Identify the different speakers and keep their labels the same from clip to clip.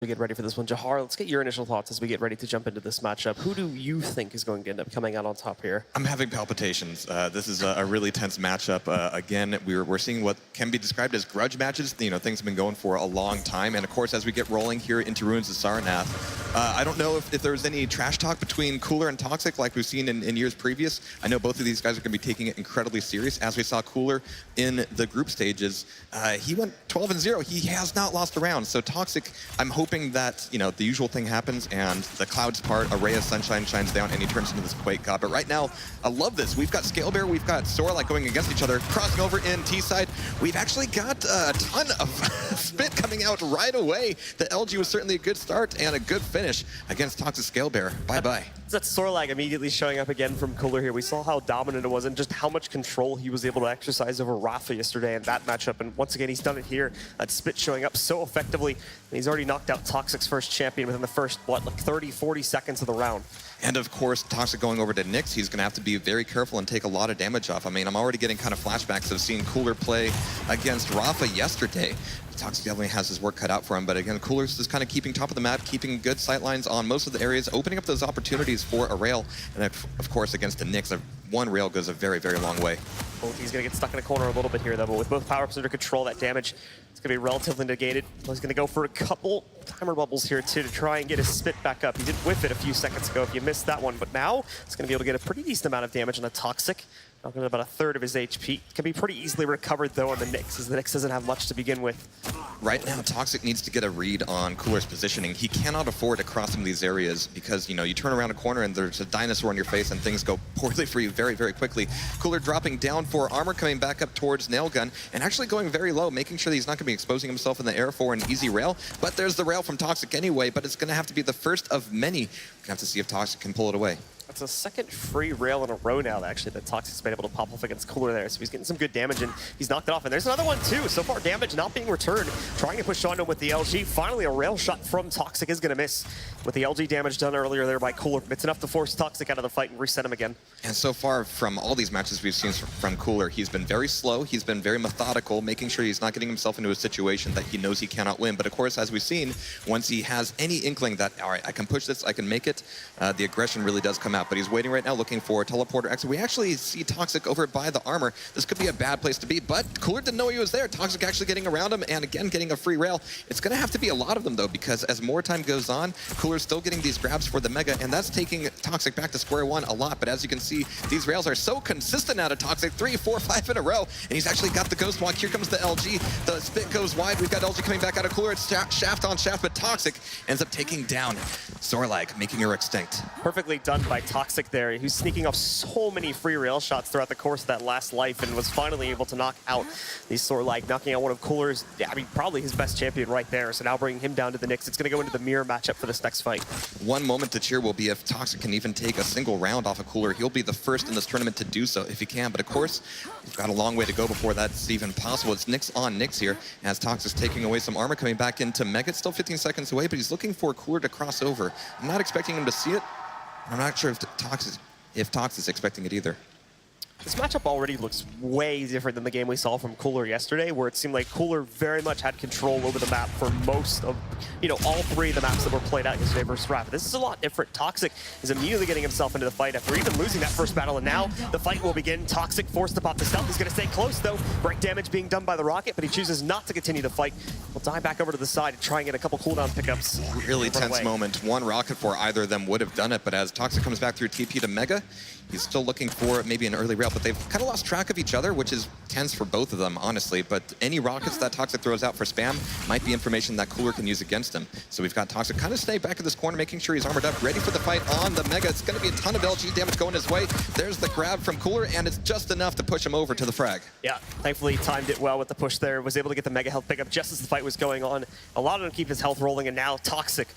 Speaker 1: We get ready for this one. Jahar, let's get your initial thoughts as we get ready to jump into this matchup. Who do you think is going to end up coming out on top here?
Speaker 2: I'm having palpitations. This is a really tense matchup. Again, we're seeing what can be described as grudge matches. You know, things have been going for a long time. And of course, as we get rolling here into Ruins of Sarnath, I don't know if there was any trash talk between Cooler and Toxic like we've seen in years previous. I know both of these guys are going to be taking it incredibly serious. As we saw Cooler in the group stages, he went 12-0. He has not lost a round. So Toxic, I'm hoping that, you know, the usual thing happens and the clouds part, a ray of sunshine shines down and he turns into this Quake god. But right now, I love this. We've got Scale Bear, we've got Sorlight going against each other, crossing over in T-side. We've actually got a ton of spit coming out right away. The LG was certainly a good start and a good finish against Toxic Scale Bear. Bye-bye.
Speaker 1: That Sorlag immediately showing up again from Cooler here. We saw how dominant it was and just how much control he was able to exercise over Rafa yesterday in that matchup. And once again, he's done it here. That spit showing up so effectively. And he's already knocked out Toxic's first champion within the first, what, like 30, 40 seconds of the round.
Speaker 2: And of course, Toxic going over to Nyx, he's going to have to be very careful and take a lot of damage off. I mean, I'm already getting kind of flashbacks of seeing Cooler play against Rafa yesterday. Toxic definitely has his work cut out for him, but again, Cooler's just kind of keeping top of the map, keeping good sight lines on most of the areas, opening up those opportunities for a rail. And of course, against the Nyx, one rail goes a very, very long way.
Speaker 1: Oh, he's going to get stuck in a corner a little bit here, though, but with both power-ups under control, that damage is going to be relatively negated. He's going to go for a couple timer bubbles here, too, to try and get his spit back up. He did whiff it a few seconds ago if you missed that one, but now it's going to be able to get a pretty decent amount of damage on the Toxic. Knocking about a third of his HP. Can be pretty easily recovered, though, on the Nyx, as the Nyx doesn't have much to begin with.
Speaker 2: Right now, Toxic needs to get a read on Cooler's positioning. He cannot afford to cross some of these areas because, you know, you turn around a corner and there's a dinosaur in your face and things go poorly for you very, very quickly. Cooler dropping down for armor, coming back up towards Nailgun, and actually going very low, making sure that he's not going to be exposing himself in the air for an easy rail. But there's the rail from Toxic anyway, but it's going to have to be the first of many. We're going to have to see if Toxic can pull it away.
Speaker 1: That's a second free rail in a row now, actually, that Toxic's been able to pop off against Cooler there. So he's getting some good damage, and he's knocked it off. And there's another one, too. So far, damage not being returned. Trying to push onto him with the LG. Finally, a rail shot from Toxic is going to miss. With the LG damage done earlier there by Cooler, it's enough to force Toxic out of the fight and reset him again.
Speaker 2: And so far, from all these matches we've seen from Cooler, he's been very slow, he's been very methodical, making sure he's not getting himself into a situation that he knows he cannot win. But of course, as we've seen, once he has any inkling that, all right, I can push this, I can make it, the aggression really does come out. But he's waiting right now, looking for a teleporter exit. We actually see Toxic over by the armor. This could be a bad place to be, but Cooler didn't know he was there. Toxic actually getting around him, and again, getting a free rail. It's going to have to be a lot of them, though, because as more time goes on, Cooler's still getting these grabs for the Mega, and that's taking Toxic back to square one a lot. But as you can see, these rails are so consistent out of Toxic, 3, 4, 5 in a row, and he's actually got the Ghost Walk. Here comes the LG. The spit goes wide. We've got LG coming back out of Cooler. It's shaft on shaft, but Toxic ends up taking down Sorlag, making her extinct.
Speaker 1: Perfectly done by Toxic there. He was sneaking off so many free rail shots throughout the course of that last life and was finally able to knock out these Sorlag, knocking out one of Cooler's, I mean, probably his best champion right there. So now bringing him down to the Nyx. It's going to go into the mirror matchup for this next fight.
Speaker 2: One moment to cheer will be if Toxic can even take a single round off of Cooler. He'll be the first in this tournament to do so if he can. But of course, we've got a long way to go before that's even possible. It's Nyx on Nyx here as Toxic's taking away some armor, coming back into Mega. It's still 15 seconds away, but he's looking for Cooler to cross over. I'm not expecting him to see it. I'm not sure if Tox is expecting it either.
Speaker 1: This matchup already looks way different than the game we saw from Cooler yesterday, where it seemed like Cooler very much had control over the map for most of, you know, all three of the maps that were played out yesterday versus Rafa. This is a lot different. Toxic is immediately getting himself into the fight after even losing that first battle, and now the fight will begin. Toxic forced to pop the stealth. He's going to stay close, though. Break damage being done by the rocket, but he chooses not to continue the fight. We'll dive back over to the side and try and get a couple cooldown pickups.
Speaker 2: Really tense moment. One rocket for either of them would have done it, but as Toxic comes back through TP to Mega, he's still looking for maybe an early rail, but they've kind of lost track of each other, which is tense for both of them, honestly. But any rockets that Toxic throws out for spam might be information that Cooler can use against him. So we've got Toxic kind of stay back in this corner, making sure he's armored up, ready for the fight on the Mega. It's going to be a ton of LG damage going his way. There's the grab from Cooler, and it's just enough to push him over to the frag.
Speaker 1: Yeah, thankfully he timed it well with the push there. Was able to get the Mega health pickup just as the fight was going on. A lot of him keep his health rolling, and now Toxic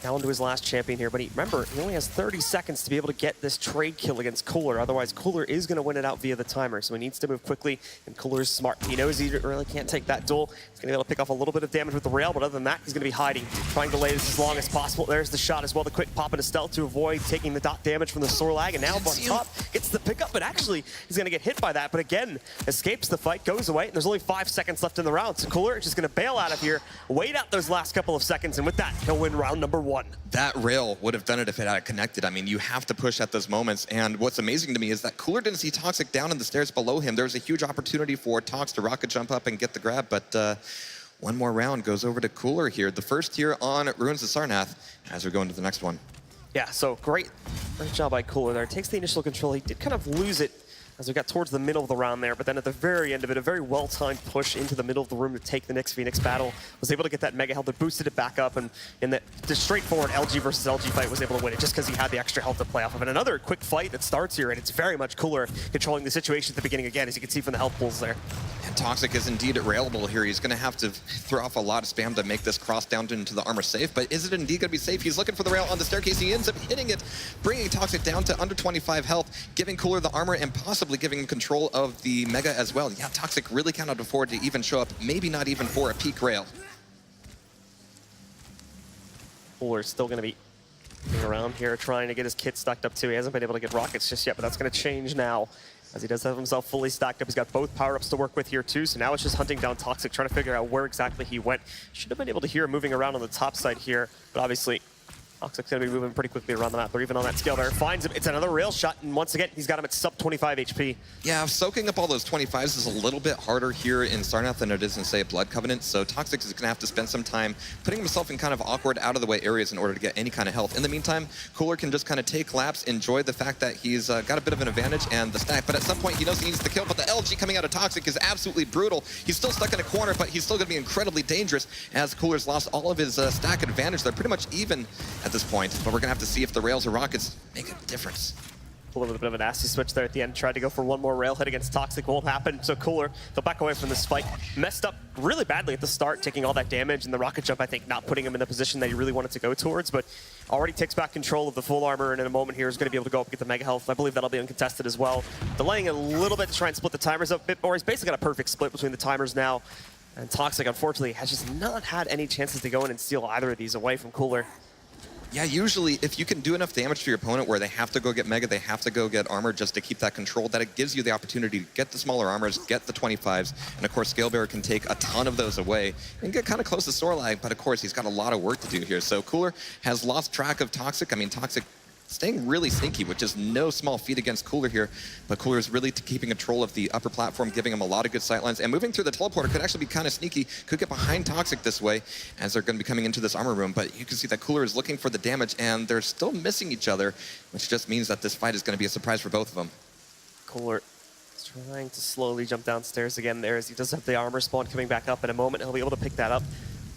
Speaker 1: down to his last champion here, but remember, he only has 30 seconds to be able to get this trade kill against Cooler. Otherwise, Cooler is going to win it out via the timer, so he needs to move quickly, and Cooler is smart. He knows he really can't take that duel. He's going to be able to pick off a little bit of damage with the rail, but other than that, he's going to be hiding, trying to delay this as long as possible. There's the shot as well, the quick pop into stealth to avoid taking the dot damage from the Sorlag, and now up on top gets the pickup, but actually, he's going to get hit by that, but again, escapes the fight, goes away, and there's only 5 seconds left in the round, so Cooler is just going to bail out of here, wait out those last couple of seconds, and with that, he'll win round number 1.
Speaker 2: That rail would have done it if it had connected. I mean, you have to push at those moments. And what's amazing to me is that Cooler didn't see Toxic down in the stairs below him. There was a huge opportunity for Tox to rocket jump up and get the grab, but one more round goes over to Cooler here. The first here on Ruins of Sarnath as we go into the next one.
Speaker 1: Yeah, so great job by Cooler there. Takes the initial control. He did kind of lose it as we got towards the middle of the round there, but then at the very end of it, a very well-timed push into the middle of the room to take the next Phoenix battle. Was able to get that mega health that boosted it back up, and in the straightforward LG versus LG fight was able to win it just because he had the extra health to play off of it. Another quick fight that starts here, and it's very much Cooler controlling the situation at the beginning again, as you can see from the health pools there.
Speaker 2: And Toxic is indeed railable here. He's going to have to throw off a lot of spam to make this cross down into the armor safe, but is it indeed going to be safe? He's looking for the rail on the staircase. He ends up hitting it, bringing Toxic down to under 25 health, giving Cooler the armor and possibly giving him control of the Mega as well. Yeah, Toxic really cannot afford to even show up, maybe not even for a peak rail.
Speaker 1: Cooler's still going to be around here trying to get his kit stacked up too. He hasn't been able to get rockets just yet, but that's going to change now as he does have himself fully stacked up. He's got both power-ups to work with here too, so now it's just hunting down Toxic, trying to figure out where exactly he went. Should have been able to hear him moving around on the top side here, but obviously Toxic's going to be moving pretty quickly around the map, or even on that scale there. Finds him. It's another rail shot, and once again, he's got him at sub 25 HP.
Speaker 2: Yeah, soaking up all those 25s is a little bit harder here in Sarnath than it is in, say, Blood Covenant, so Toxic is going to have to spend some time putting himself in kind of awkward, out-of-the-way areas in order to get any kind of health. In the meantime, Cooler can just kind of take laps, enjoy the fact that he's got a bit of an advantage and the stack, but at some point he knows he needs the kill, but the LG coming out of Toxic is absolutely brutal. He's still stuck in a corner, but he's still going to be incredibly dangerous as Cooler's lost all of his stack advantage. They're pretty much even at this point, but we're going to have to see if the rails or rockets make a difference.
Speaker 1: Cooler with a bit of a nasty switch there at the end. Tried to go for one more rail hit against Toxic. Won't happen. So Cooler, they'll back away from this fight. Messed up really badly at the start, taking all that damage, and the rocket jump, I think, not putting him in the position that he really wanted to go towards, but already takes back control of the full armor, and in a moment here is going to be able to go up and get the mega health. I believe that'll be uncontested as well. Delaying a little bit to try and split the timers up a bit more. He's basically got a perfect split between the timers now, and Toxic, unfortunately, has just not had any chances to go in and steal either of these away from Cooler.
Speaker 2: Yeah, usually if you can do enough damage to your opponent where they have to go get Mega, they have to go get armor just to keep that control, that it gives you the opportunity to get the smaller armors, get the 25s, and of course Scalebearer can take a ton of those away and get kind of close to Sorlag, but of course he's got a lot of work to do here. So Cooler has lost track of Toxic. I mean, Toxic staying really sneaky, which is no small feat against Cooler here, but Cooler is really keeping control of the upper platform, giving him a lot of good sightlines, and moving through the teleporter could actually be kind of sneaky, could get behind Toxic this way as they're going to be coming into this armor room, but you can see that Cooler is looking for the damage, and they're still missing each other, which just means that this fight is going to be a surprise for both of them.
Speaker 1: Cooler is trying to slowly jump downstairs again there as he does have the armor spawn coming back up in a moment. He'll be able to pick that up.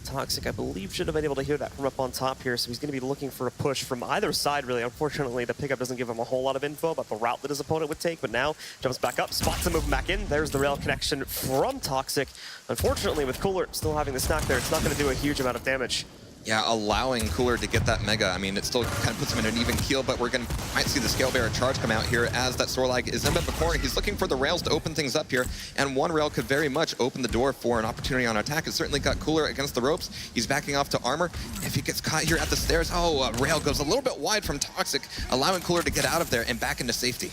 Speaker 1: Toxic, I believe, should have been able to hear that from up on top here, so he's going to be looking for a push from either side, really. Unfortunately, the pickup doesn't give him a whole lot of info about the route that his opponent would take, but now jumps back up, spots him moving back in. There's the rail connection from Toxic. Unfortunately, with Cooler still having the stack there, it's not going to do a huge amount of damage.
Speaker 2: Yeah, allowing Cooler to get that Mega, I mean, it still kind of puts him in an even keel, but we're going to might see the Scalebearer charge come out here as that Sorlag is in the corner. He's looking for the rails to open things up here, and one rail could very much open the door for an opportunity on attack. It's certainly got Cooler against the ropes. He's backing off to armor. If he gets caught here at the stairs, a rail goes a little bit wide from Toxic, allowing Cooler to get out of there and back into safety.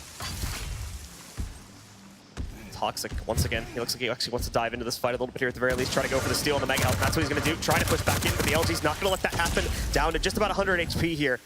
Speaker 1: Toxic, once again, he looks like he actually wants to dive into this fight a little bit here at the very least, try to go for the steal on the Mega Health. That's what he's going to do, try to push back in, but the LG's not going to let that happen. Down to just about 100 HP here.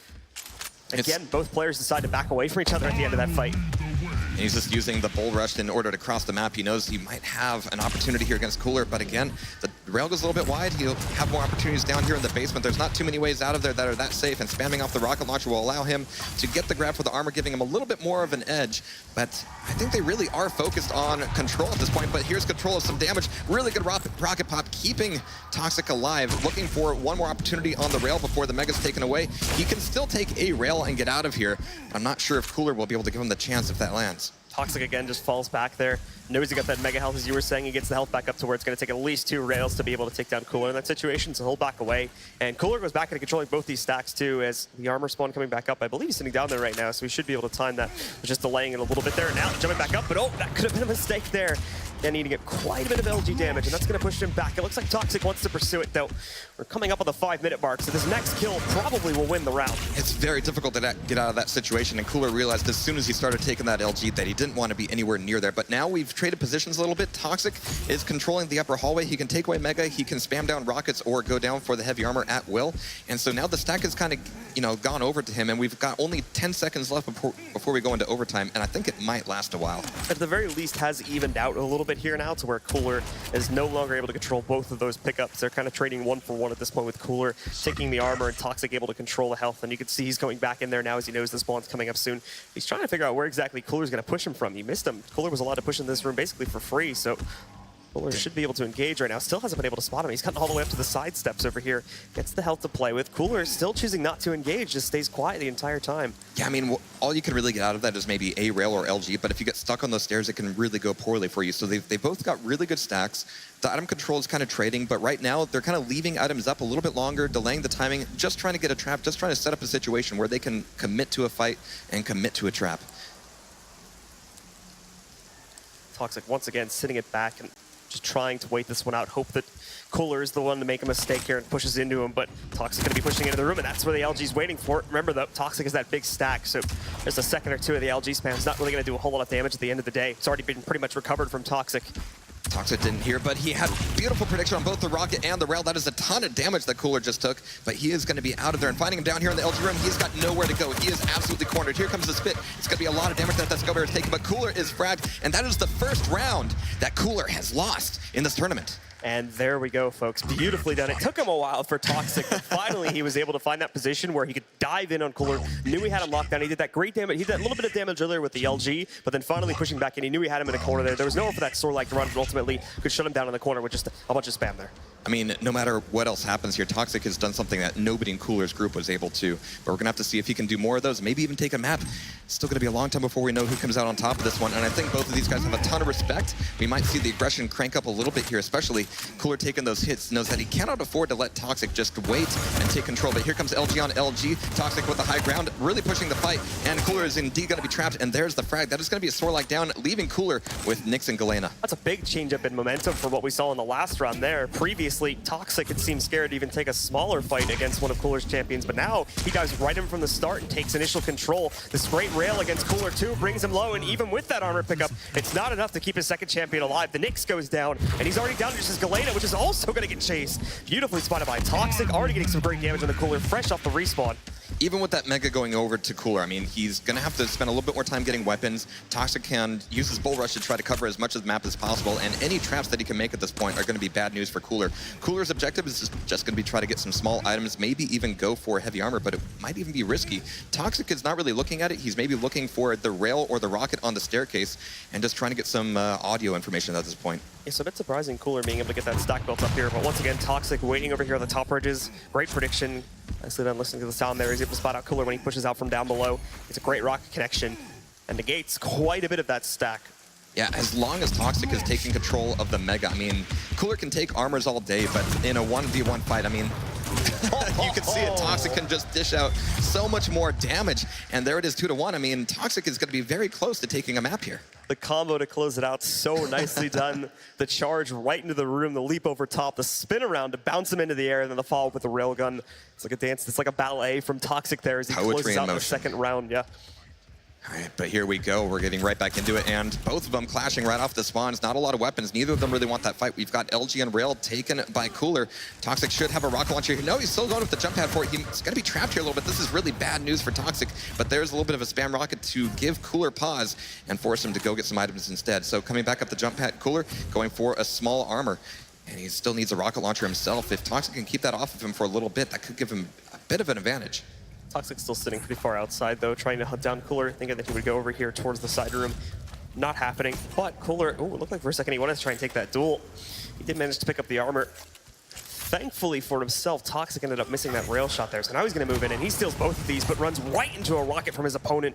Speaker 1: Again, both players decide to back away from each other at the end of that fight.
Speaker 2: And he's just using the bull rush in order to cross the map. He knows he might have an opportunity here against Cooler, but again, the rail goes a little bit wide. He'll have more opportunities down here in the basement. There's not too many ways out of there that are that safe, and spamming off the rocket launcher will allow him to get the grab for the armor, giving him a little bit more of an edge. But I think they really are focused on control at this point, but here's control of some damage. Really good rocket pop, keeping Toxic alive, looking for one more opportunity on the rail before the Mega's taken away. He can still take a rail and get out of here. I'm not sure if Cooler will be able to give him the chance if that lands.
Speaker 1: Toxic again just falls back there. Knows he got that mega health, as you were saying. He gets the health back up to where it's going to take at least 2 rails to be able to take down Cooler in that situation, so he'll back away. And Cooler goes back into controlling both these stacks too, as the armor spawn coming back up. I believe he's sitting down there right now, so we should be able to time that. We're just delaying it a little bit there. Now jumping back up, but oh, that could have been a mistake there. And needing to get quite a bit of LG damage, and that's going to push him back. It looks like Toxic wants to pursue it, though. We're coming up on the 5-minute mark, so this next kill probably will win the round.
Speaker 2: It's very difficult to get out of that situation, and Cooler realized as soon as he started taking that LG that he didn't want to be anywhere near there. But now we've traded positions a little bit. Toxic is controlling the upper hallway. He can take away Mega, he can spam down rockets or go down for the heavy armor at will. And so now the stack has kind of, gone over to him, and we've got only 10 seconds left before we go into overtime, and I think it might last a while.
Speaker 1: At the very least, has evened out a little bit here now to where Cooler is no longer able to control both of those pickups. They're kind of trading 1-for-1 at this point, with Cooler taking the armor and Toxic able to control the health. And you can see he's going back in there now as he knows the spawn's coming up soon. He's trying to figure out where exactly Cooler's going to push him from. You missed him. Cooler was allowed to push in this room basically for free, so Cooler should be able to engage right now. Still hasn't been able to spot him. He's gotten all the way up to the side steps over here. Gets the health to play with. Cooler still choosing not to engage, just stays quiet the entire time.
Speaker 2: Yeah, I mean, all you can really get out of that is maybe a rail or LG, but if you get stuck on those stairs, it can really go poorly for you. So they both got really good stacks. The item control is kind of trading, but right now they're kind of leaving items up a little bit longer, delaying the timing, just trying to get a trap, just trying to set up a situation where they can commit to a fight and commit to a trap.
Speaker 1: Toxic once again sitting it back and just trying to wait this one out, hope that Cooler is the one to make a mistake here and pushes into him, but Toxic going to be pushing into the room, and that's where the LG's waiting for it. Remember, though, Toxic is that big stack, so there's a second or two of the LG spam. It's not really going to do a whole lot of damage at the end of the day. It's already been pretty much recovered from Toxic.
Speaker 2: Toxic didn't hear, but he had beautiful prediction on both the rocket and the rail. That is a ton of damage that Cooler just took, but he is going to be out of there. And finding him down here in the LG room, he's got nowhere to go. He is absolutely cornered. Here comes the spit. It's going to be a lot of damage that Scubber is taking, but Cooler is fragged, and that is the first round that Cooler has lost in this tournament.
Speaker 1: And there we go, folks. Beautifully done. It took him a while for Toxic, but finally he was able to find that position where he could dive in on Cooler. Knew he had him locked down. He did that great damage. He did a little bit of damage earlier with the LG, but then finally pushing back in. He knew he had him in a corner there. There was no one for that sword-like run, but ultimately could shut him down in the corner with just a bunch of spam there.
Speaker 2: I mean, no matter what else happens here, Toxic has done something that nobody in Cooler's group was able to. But we're going to have to see if he can do more of those, maybe even take a map. It's still going to be a long time before we know who comes out on top of this one. And I think both of these guys have a ton of respect. We might see the aggression crank up a little bit here, especially Cooler taking those hits, knows that he cannot afford to let Toxic just wait and take control. But here comes LG on LG. Toxic with the high ground, really pushing the fight. And Cooler is indeed going to be trapped. And there's the frag. That is going to be a sword-like down, leaving Cooler with Nyx and Galena.
Speaker 1: That's a big change up in momentum from what we saw in the last round there. Previously, Toxic had seemed scared to even take a smaller fight against one of Cooler's champions, but now he dives right in from the start and takes initial control. This great rail against Cooler too brings him low, and even with that armor pickup, it's not enough to keep his second champion alive. The Nyx goes down, and he's already down to just his Galena, which is also going to get chased. Beautifully spotted by Toxic, already getting some great damage on the Cooler, fresh off the respawn.
Speaker 2: Even with that Mega going over to Cooler, I mean, he's going to have to spend a little bit more time getting weapons. Toxic can use his Bull Rush to try to cover as much of the map as possible, and any traps that he can make at this point are going to be bad news for Cooler. Cooler's objective is just going to be try to get some small items, maybe even go for heavy armor, but it might even be risky. Toxic is not really looking at it. He's maybe looking for the rail or the rocket on the staircase and just trying to get some audio information at this point.
Speaker 1: Yeah, so a bit surprising Cooler being able to get that stack built up here, but once again, Toxic waiting over here on the top ridges. Great prediction. Nicely done listening to the sound there. He's able to spot out Cooler when he pushes out from down below. It's a great rocket connection and negates quite a bit of that stack.
Speaker 2: Yeah, as long as Toxic is taking control of the Mega, I mean, Cooler can take armors all day, but in a 1v1 fight, I mean, you can see it. Toxic can just dish out so much more damage, and there it is, 2-1. I mean, Toxic is going to be very close to taking a map here.
Speaker 1: The combo to close it out, so nicely done. The charge right into the room, the leap over top, the spin around to bounce him into the air, and then the follow-up with the railgun. It's like a dance, it's like a ballet from Toxic there as he closes out the second round, yeah.
Speaker 2: All right, but here we go. We're getting right back into it, and both of them clashing right off the spawns. Not a lot of weapons. Neither of them really want that fight. We've got LG and Rail taken by Cooler. Toxic should have a rocket launcher here. No, he's still going with the jump pad for it. He's going to be trapped here a little bit. This is really bad news for Toxic, but there's a little bit of a spam rocket to give Cooler pause and force him to go get some items instead. So coming back up the jump pad, Cooler going for a small armor, and he still needs a rocket launcher himself. If Toxic can keep that off of him for a little bit, that could give him a bit of an advantage.
Speaker 1: Toxic still sitting pretty far outside, though, trying to hunt down Cooler, thinking that he would go over here towards the side room. Not happening, but Cooler, oh, it looked like for a second he wanted to try and take that duel. He did manage to pick up the armor. Thankfully for himself, Toxic ended up missing that rail shot there, so now he's going to move in, and he steals both of these, but runs right into a rocket from his opponent.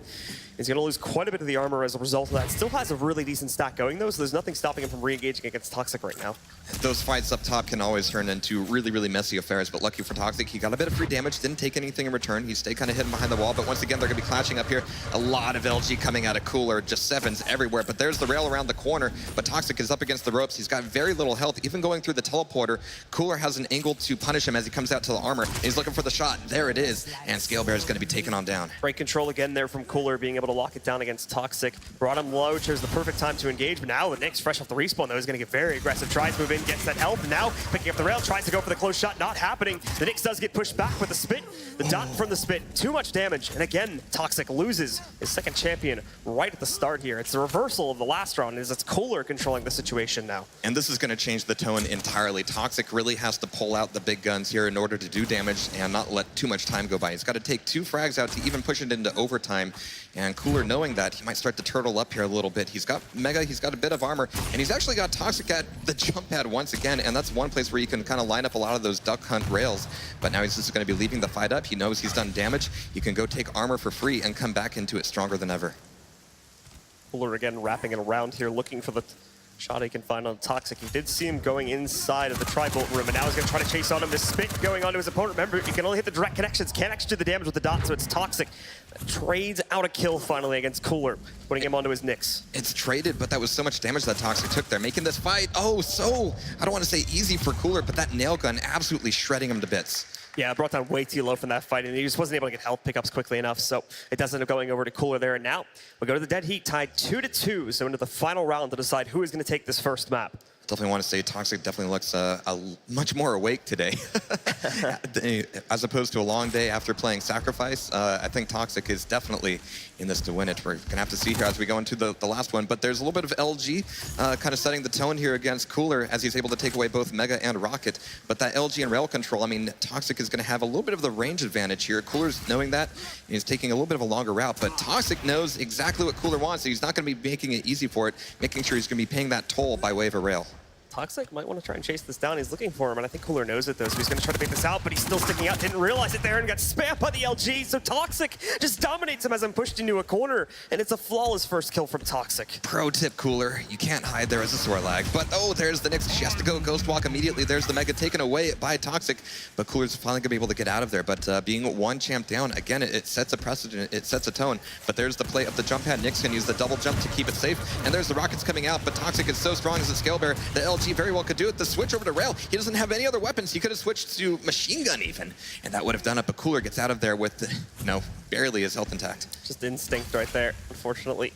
Speaker 1: He's going to lose quite a bit of the armor as a result of that. Still has a really decent stack going, though, so there's nothing stopping him from re-engaging against Toxic right now.
Speaker 2: Those fights up top can always turn into really, really messy affairs, but lucky for Toxic, he got a bit of free damage, didn't take anything in return. He stayed kind of hidden behind the wall, but once again, they're going to be clashing up here. A lot of LG coming out of Cooler, just sevens everywhere, but there's the rail around the corner, but Toxic is up against the ropes. He's got very little health, even going through the teleporter. Cooler has an angle to punish him as he comes out to the armor. He's looking for the shot. There it is, and Scalebear is going to be taken on down.
Speaker 1: Great control again there from Cooler, being able to lock it down against Toxic. Brought him low, chose the perfect time to engage, but now the Knicks, fresh off the respawn, though, is going to get very aggressive. Tries to move in, gets that help, and now picking up the rail, tries to go for the close shot, not happening. The Knicks does get pushed back with the spit. The dot from the spit, too much damage, and again, Toxic loses his second champion right at the start here. It's the reversal of the last round, as it's Cooler controlling the situation now.
Speaker 2: And this is going to change the tone entirely. Toxic really has to pull out the big guns here in order to do damage and not let too much time go by. He's got to take 2 frags out to even push it into overtime. And Cooler, knowing that, he might start to turtle up here a little bit. He's got Mega, he's got a bit of armor, and he's actually got Toxic at the jump pad once again, and that's one place where you can kind of line up a lot of those duck hunt rails. But now he's just going to be leaving the fight up. He knows he's done damage. He can go take armor for free and come back into it stronger than ever.
Speaker 1: Cooler again wrapping it around here, looking for the shot he can find on Toxic. He did see him going inside of the tri-bolt room, and now he's going to try to chase on him. The spit going onto his opponent. Remember, you can only hit the direct connections. Can't actually do the damage with the dot, so it's Toxic that trades out a kill finally against Cooler, putting him onto his Knicks.
Speaker 2: It's traded, but that was so much damage that Toxic took there, making this fight, I don't want to say easy for Cooler, but that nail gun absolutely shredding him to bits.
Speaker 1: Yeah, it brought down way too low from that fight, and he just wasn't able to get health pickups quickly enough, so it does end up going over to Cooler there. And now we'll go to the dead heat, tied 2-2, so into the final round to decide who is going to take this first map.
Speaker 2: Definitely want to say Toxic definitely looks much more awake today. As opposed to a long day after playing Sacrifice, I think Toxic is definitely in this to win it. We're going to have to see here as we go into the last one. But there's a little bit of LG kind of setting the tone here against Cooler as he's able to take away both Mega and Rocket. But that LG and rail control, I mean, Toxic is going to have a little bit of the range advantage here. Cooler's knowing that. He's taking a little bit of a longer route. But Toxic knows exactly what Cooler wants. So he's not going to be making it easy for it, making sure he's going to be paying that toll by way of a rail.
Speaker 1: Toxic might want to try and chase this down. He's looking for him, and I think Cooler knows it, though, so he's going to try to bait this out, but he's still sticking out. Didn't realize it there and got spammed by the LG, so Toxic just dominates him as I'm pushed into a corner, and it's a flawless first kill from Toxic.
Speaker 2: Pro tip, Cooler, you can't hide there as a sword lag, but there's the Knicks. She has to go Ghost Walk immediately. There's the Mega taken away by Toxic, but Cooler's finally going to be able to get out of there. But being one champ down, again, it sets a precedent, it sets a tone. But there's the play of the jump pad. Knicks can use the double jump to keep it safe, and there's the Rockets coming out, but Toxic is so strong as a Scalebear. The LG very well could do it. The switch over to rail, he doesn't have any other weapons. He could have switched to machine gun even, and that would have done it, but Cooler gets out of there with, barely his health intact.
Speaker 1: Just instinct right there, unfortunately.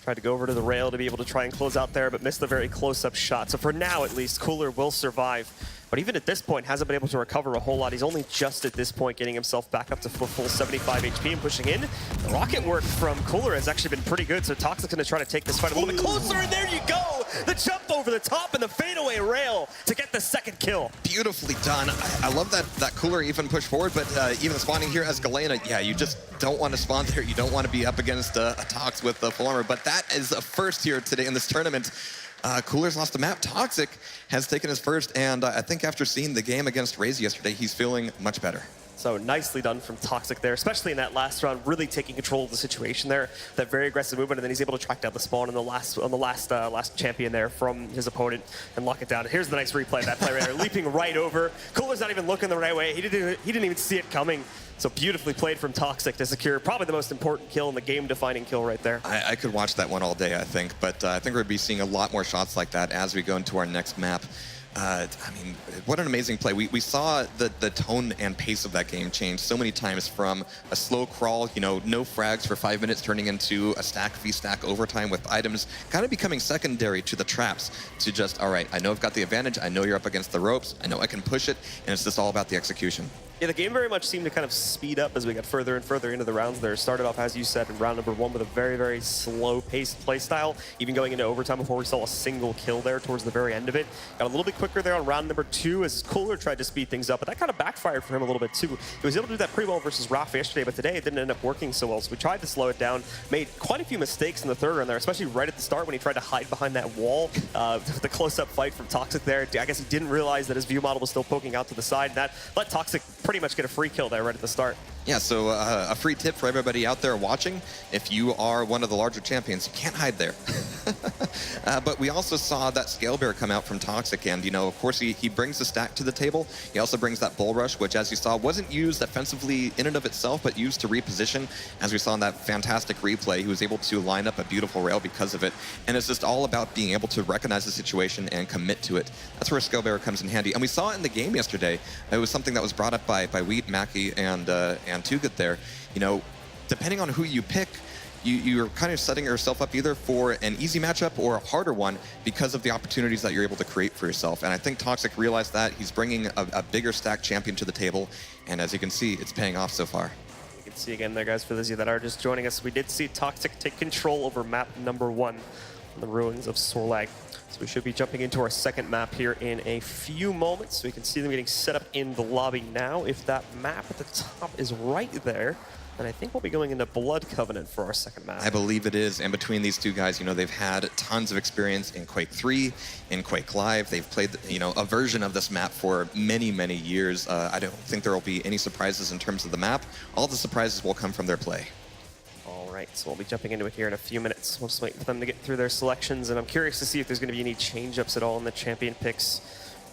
Speaker 1: Tried to go over to the rail to be able to try and close out there, but missed the very close-up shot. So for now, at least, Cooler will survive. But even at this point, hasn't been able to recover a whole lot. He's only just at this point getting himself back up to full 75 HP and pushing in. The rocket work from Cooler has actually been pretty good, so Toxic's going to try to take this fight a little bit closer, and there you go! The jump over the top and the fadeaway rail to get the second kill.
Speaker 2: Beautifully done. I love that Cooler even pushed forward, but even spawning here as Galena, yeah, you just don't want to spawn there. You don't want to be up against a Tox with the full armor, but that is a first here today in this tournament. Cooler's lost the map. Toxic has taken his first, and I think after seeing the game against Raze yesterday, he's feeling much better.
Speaker 1: So nicely done from Toxic there, especially in that last round, really taking control of the situation there. That very aggressive movement, and then he's able to track down the spawn on the last champion there from his opponent and lock it down. Here's the nice replay of that play right there, leaping right over. Cooler's not even looking the right way. He didn't even see it coming. So beautifully played from Toxic to secure probably the most important kill in the game-defining kill right there.
Speaker 2: I could watch that one all day, I think, but I think we're going to be seeing a lot more shots like that as we go into our next map. I mean, what an amazing play. We saw the tone and pace of that game change so many times from a slow crawl, no frags for 5 minutes, turning into a stack v-stack overtime with items kind of becoming secondary to the traps, to just, all right, I know I've got the advantage, I know you're up against the ropes, I know I can push it, and it's just all about the execution.
Speaker 1: Yeah, the game very much seemed to kind of speed up as we got further and further into the rounds there. Started off, as you said, in round number 1 with a very, very slow-paced playstyle, even going into overtime before we saw a single kill there towards the very end of it. Got a little bit quicker there on round number 2 as Cooler tried to speed things up, but that kind of backfired for him a little bit too. He was able to do that pretty well versus Rafa yesterday, but today it didn't end up working so well, so we tried to slow it down. Made quite a few mistakes in the third round there, especially right at the start when he tried to hide behind that wall. The close-up fight from Toxic there. I guess he didn't realize that his view model was still poking out to the side, and that let Toxic pretty much get a free kill there right at the start.
Speaker 2: Yeah, so a free tip for everybody out there watching: if you are one of the larger champions, you can't hide there. But we also saw that Scale Bear come out from Toxic, and, you know, of course, he brings the stack to the table. He also brings that Bull Rush, which, as you saw, wasn't used offensively in and of itself, but used to reposition. As we saw in that fantastic replay, he was able to line up a beautiful rail because of it. And it's just all about being able to recognize the situation and commit to it. That's where Scale Bear comes in handy. And we saw it in the game yesterday. It was something that was brought up by Wheat, Mackie, and Too Good there. You know, depending on who you pick, you're kind of setting yourself up either for an easy matchup or a harder one because of the opportunities that you're able to create for yourself. And I think Toxic realized that. He's bringing a bigger stack champion to the table, and as you can see, it's paying off so far.
Speaker 1: You can see again there, guys, for those of you that are just joining us, we did see Toxic take control over map number 1 on the ruins of Sorlag. So we should be jumping into our second map here in a few moments. So we can see them getting set up in the lobby now. If that map at the top is right there, then I think we'll be going into Blood Covenant for our second map.
Speaker 2: I believe it is, and between these two guys, you know, they've had tons of experience in Quake 3, in Quake Live. They've played, you know, a version of this map for many, many years. I don't think there will be any surprises in terms of the map. All the surprises will come from their play.
Speaker 1: All right, so we'll be jumping into it here in a few minutes. We'll just wait for them to get through their selections, and I'm curious to see if there's going to be any change-ups at all in the champion picks.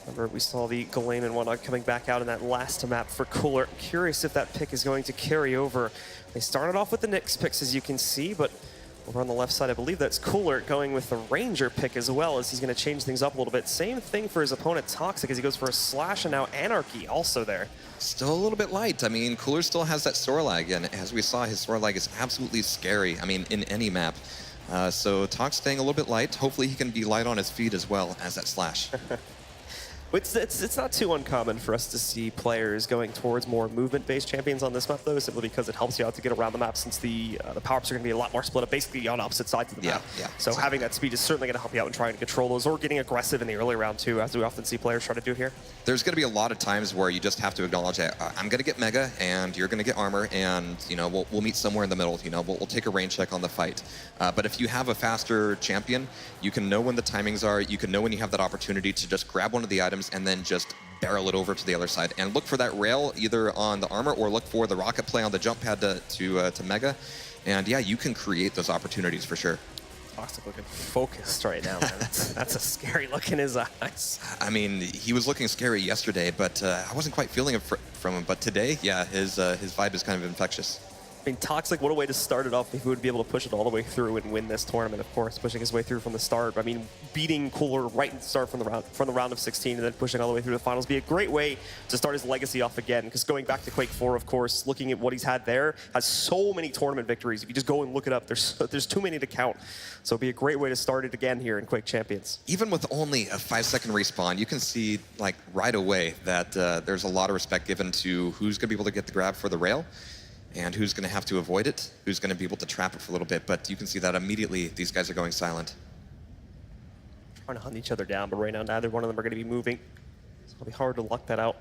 Speaker 1: Remember, we saw the Galen and whatnot coming back out in that last map for Cooler. I'm curious if that pick is going to carry over. They started off with the Nyx picks, as you can see, but over on the left side, I believe that's Cooler going with the Ranger pick as well, as he's going to change things up a little bit. Same thing for his opponent, Toxic, as he goes for a Slash, and now Anarchy also there.
Speaker 2: Still a little bit light. I mean, Cooler still has that Sorlag, and as we saw, his Sorlag is absolutely scary, I mean, in any map. So Tox staying a little bit light. Hopefully he can be light on his feet as well as that Slash.
Speaker 1: It's not too uncommon for us to see players going towards more movement-based champions on this map, though, simply because it helps you out to get around the map, since the power-ups are going to be a lot more split up, basically on opposite sides of the map.
Speaker 2: Yeah,
Speaker 1: so
Speaker 2: exactly.
Speaker 1: having that speed is certainly going to help you out in trying to control those, or getting aggressive in the early round, too, as we often see players try to do here.
Speaker 2: There's going to be a lot of times where you just have to acknowledge that I'm going to get Mega, and you're going to get armor, and, you know, we'll meet somewhere in the middle. You know, we'll take a range check on the fight. But if you have a faster champion, you can know when the timings are. You can know when you have that opportunity to just grab one of the items and then just barrel it over to the other side and look for that rail either on the armor or look for the rocket play on the jump pad to Mega. And yeah, you can create those opportunities for sure.
Speaker 1: Toxic looking focused right now, man. That's a scary look in his eyes.
Speaker 2: I mean, he was looking scary yesterday, but I wasn't quite feeling it from him. But today, yeah, his vibe is kind of infectious.
Speaker 1: I mean, Toxic, what a way to start it off if he would be able to push it all the way through and win this tournament, of course, pushing his way through from the start. I mean, beating Cooler right at the start from the round of 16 and then pushing all the way through the finals be a great way to start his legacy off again, because going back to Quake 4, of course, looking at what he's had there, has so many tournament victories. If you just go and look it up, there's too many to count. So it'd be a great way to start it again here in Quake Champions.
Speaker 2: Even with only a 5-second respawn, you can see, like, right away that there's a lot of respect given to who's going to be able to get the grab for the rail, and who's going to have to avoid it, who's going to be able to trap it for a little bit. But you can see that immediately these guys are going silent.
Speaker 1: Trying to hunt each other down, but right now neither one of them are going to be moving. So it'll be hard to luck that out.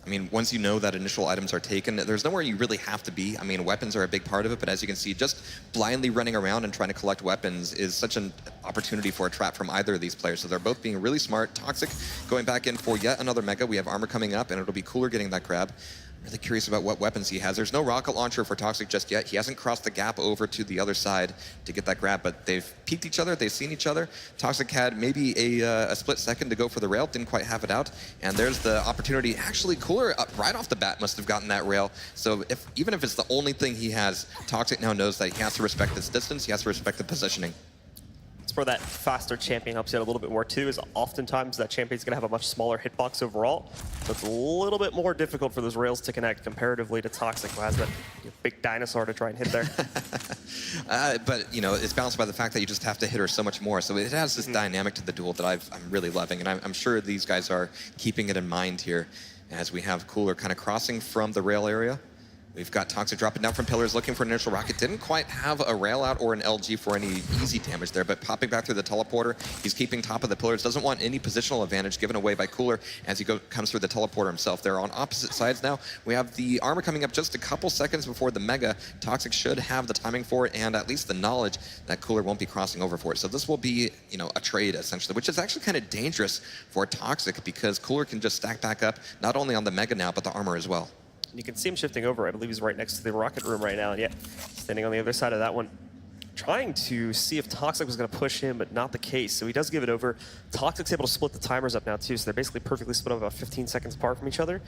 Speaker 2: I mean, once you know that initial items are taken, there's nowhere you really have to be. I mean, weapons are a big part of it, but as you can see, just blindly running around and trying to collect weapons is such an opportunity for a trap from either of these players. So they're both being really smart. Toxic going back in for yet another Mega. We have armor coming up, and it'll be Cooler getting that grab. Really curious about what weapons he has. There's no rocket launcher for Toxic just yet. He hasn't crossed the gap over to the other side to get that grab, but they've peeked each other, they've seen each other. Toxic had maybe a split second to go for the rail, didn't quite have it out, and there's the opportunity. Actually, Cooler right off the bat must have gotten that rail. So even if it's the only thing he has, Toxic now knows that he has to respect this distance, he has to respect the positioning.
Speaker 1: For that faster champion helps you out a little bit more too, is oftentimes that champion's gonna have a much smaller hitbox overall. So it's a little bit more difficult for those rails to connect comparatively to Toxic, who has that big dinosaur to try and hit there.
Speaker 2: But, you know, it's balanced by the fact that you just have to hit her so much more. So it has this dynamic to the duel that I'm really loving, and I'm sure these guys are keeping it in mind here. as we have Cooler kind of crossing from the rail area. We've got Toxic dropping down from pillars, looking for an initial rocket. Didn't quite have a rail out or an LG for any easy damage there, but popping back through the teleporter. He's keeping top of the pillars. Doesn't want any positional advantage given away by Cooler as he comes through the teleporter himself. They're on opposite sides now. We have the armor coming up just a couple seconds before the Mega. Toxic should have the timing for it and at least the knowledge that Cooler won't be crossing over for it. So this will be, you know, a trade essentially, which is actually kind of dangerous for Toxic because Cooler can just stack back up not only on the Mega now, but the armor as well.
Speaker 1: You can see him shifting over. I believe he's right next to the rocket room right now. And yeah, standing on the other side of that one, trying to see if Toxic was going to push him, but not the case. So he does give it over. Toxic's able to split the timers up now too, so they're basically perfectly split up about 15 seconds apart from each other.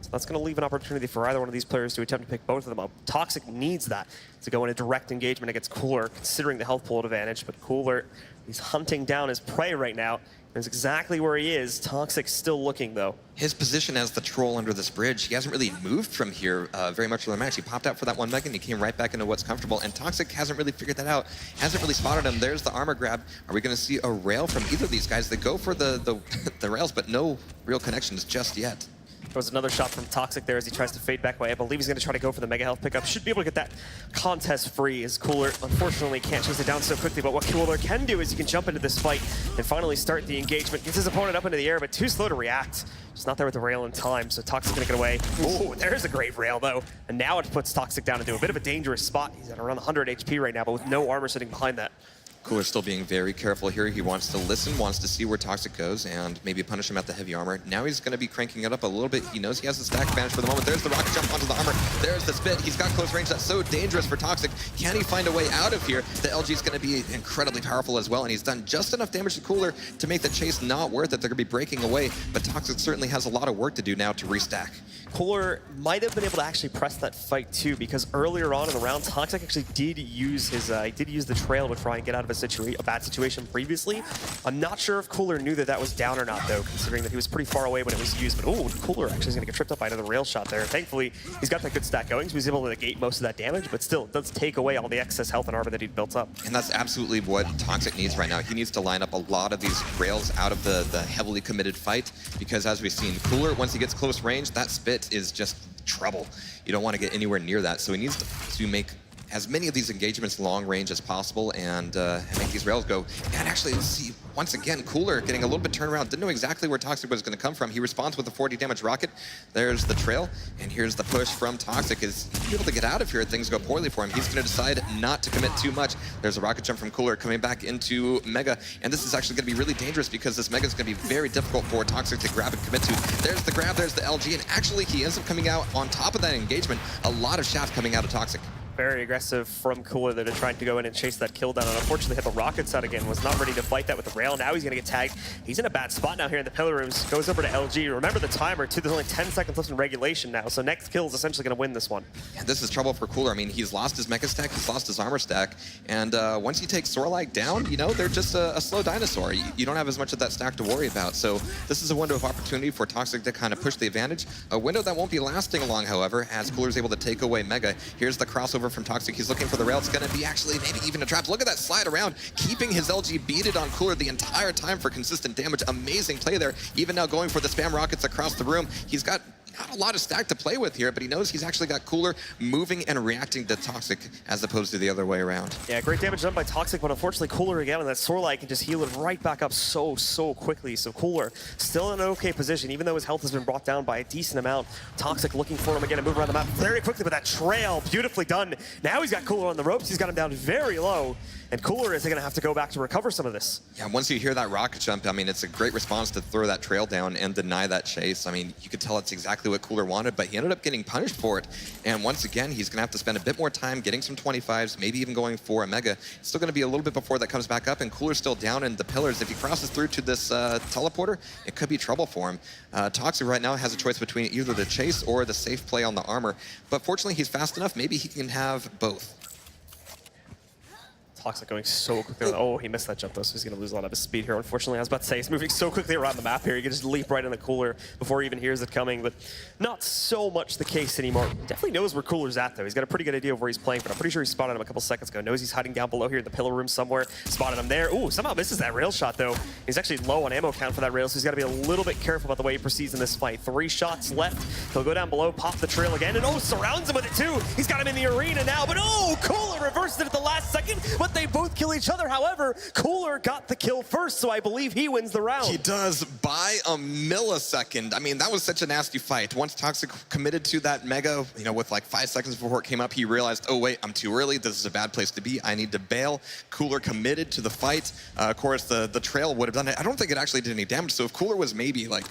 Speaker 1: So that's going to leave an opportunity for either one of these players to attempt to pick both of them up. Toxic needs that to go in a direct engagement against Cooler, considering the health pool advantage. But Cooler, he's hunting down his prey right now. That's exactly where he is. Toxic still looking, though.
Speaker 2: His position as the troll under this bridge, he hasn't really moved from here very much in the match. He popped out for that one Mega and he came right back into what's comfortable. And Toxic hasn't really figured that out. Hasn't really spotted him. There's the armor grab. Are we going to see a rail from either of these guys? They go for the rails, but no real connections just yet.
Speaker 1: There was another shot from Toxic there as he tries to fade back away. I believe he's going to try to go for the Mega Health pickup. Should be able to get that contest free as Cooler, unfortunately, can't chase it down so quickly. But what Cooler can do is he can jump into this fight and finally start the engagement. Gets his opponent up into the air, but too slow to react. Just not there with the rail in time, so Toxic's going to get away. Oh, there's a great rail, though. And now it puts Toxic down into a bit of a dangerous spot. He's at around 100 HP right now, but with no armor sitting behind that.
Speaker 2: Cooler still being very careful here. He wants to listen, wants to see where Toxic goes, and maybe punish him at the heavy armor. Now he's going to be cranking it up a little bit. He knows he has the stack advantage for the moment. There's the rocket jump onto the armor. There's the spit. He's got close range. That's so dangerous for Toxic. Can he find a way out of here? The LG is going to be incredibly powerful as well, and he's done just enough damage to Cooler to make the chase not worth it. They're going to be breaking away, but Toxic certainly has a lot of work to do now to restack.
Speaker 1: Cooler might have been able to actually press that fight too, because earlier on in the round, Toxic actually did use his the trail to try and get out of a bad situation previously. I'm not sure if Cooler knew that that was down or not though, considering that he was pretty far away when it was used. But oh, Cooler actually is going to get tripped up by another rail shot there. Thankfully, he's got that good stack going, so he's able to negate most of that damage, but still, it does take away all the excess health and armor that he'd built up.
Speaker 2: And that's absolutely what Toxic needs right now. He needs to line up a lot of these rails out of the heavily committed fight, because as we've seen, Cooler, once he gets close range, that spit is just trouble. You don't want to get anywhere near that, so he needs to make as many of these engagements long range as possible and make these rails go. And actually, let's see, once again, Cooler getting a little bit turned around. Didn't know exactly where Toxic was going to come from. He responds with a 40 damage rocket. There's the trail, and here's the push from Toxic. Is he able to get out of here? Things go poorly for him. He's going to decide not to commit too much. There's a rocket jump from Cooler coming back into Mega, and this is actually going to be really dangerous because this Mega is going to be very difficult for Toxic to grab and commit to. There's the grab, there's the LG, and actually he ends up coming out on top of that engagement. A lot of shots coming out of Toxic.
Speaker 1: Very aggressive from Cooler that are trying to go in and chase that kill down, and unfortunately hit the rockets out again. Was not ready to fight that with the rail. Now he's going to get tagged. He's in a bad spot now here in the pillar rooms. Goes over to LG. Remember the timer too. There's only 10 seconds left in regulation now, so next kill is essentially going to win this one.
Speaker 2: And this is trouble for Cooler. I mean, he's lost his mecha stack, he's lost his armor stack, and once you take Sorlike down, you know, they're just a slow dinosaur. You don't have as much of that stack to worry about. So this is a window of opportunity for Toxic to kind of push the advantage. A window that won't be lasting long, however, as Cooler's able to take away Mega. Here's the crossover from Toxic. He's looking for the rail. It's going to be actually maybe even a trap. Look at that slide around, keeping his LG beaded on Cooler the entire time for consistent damage. Amazing play there. Even now going for the spam rockets across the room. He's got not a lot of stack to play with here, but he knows he's actually got Cooler moving and reacting to Toxic as opposed to the other way around.
Speaker 1: Yeah, great damage done by Toxic, but unfortunately Cooler again, and that Sorlike can just heal it right back up so quickly. So Cooler still in an okay position, even though his health has been brought down by a decent amount. Toxic looking for him again to move around the map very quickly, but that trail, beautifully done. Now he's got Cooler on the ropes. He's got him down very low. And Cooler is going to have to go back to recover some of this.
Speaker 2: Yeah, once you hear that rocket jump, I mean, it's a great response to throw that trail down and deny that chase. I mean, you could tell it's exactly what Cooler wanted, but he ended up getting punished for it. And once again, he's going to have to spend a bit more time getting some 25s, maybe even going for a Mega. It's still going to be a little bit before that comes back up, and Cooler's still down in the pillars. If he crosses through to this teleporter, it could be trouble for him. Toxic right now has a choice between either the chase or the safe play on the armor. But fortunately, he's fast enough. Maybe he can have both.
Speaker 1: Toxic going so quickly. Oh, he missed that jump though, so he's going to lose a lot of his speed here, unfortunately. I was about to say, he's moving so quickly around the map here. He can just leap right in the Cooler before he even hears it coming, but not so much the case anymore. He definitely knows where Cooler's at though. He's got a pretty good idea of where he's playing, but I'm pretty sure he spotted him a couple seconds ago. Knows he's hiding down below here in the pillar room somewhere. Spotted him there. Ooh, somehow misses that rail shot though. He's actually low on ammo count for that rail, so he's got to be a little bit careful about the way he proceeds in this fight. 3 shots left. He'll go down below, pop the trail again, and oh, surrounds him with it too. He's got him in the arena now, but oh, Cooler reversed it at the last second, but they both kill each other. However, Cooler got the kill first, so I believe he wins the round.
Speaker 2: He does by a millisecond. I mean, that was such a nasty fight. Once Toxic committed to that Mega, you know, with like 5 seconds before it came up, he realized, oh wait, I'm too early. This is a bad place to be. I need to bail. Cooler committed to the fight. Of course, the trail would have done it. I don't think it actually did any damage. So if Cooler was maybe like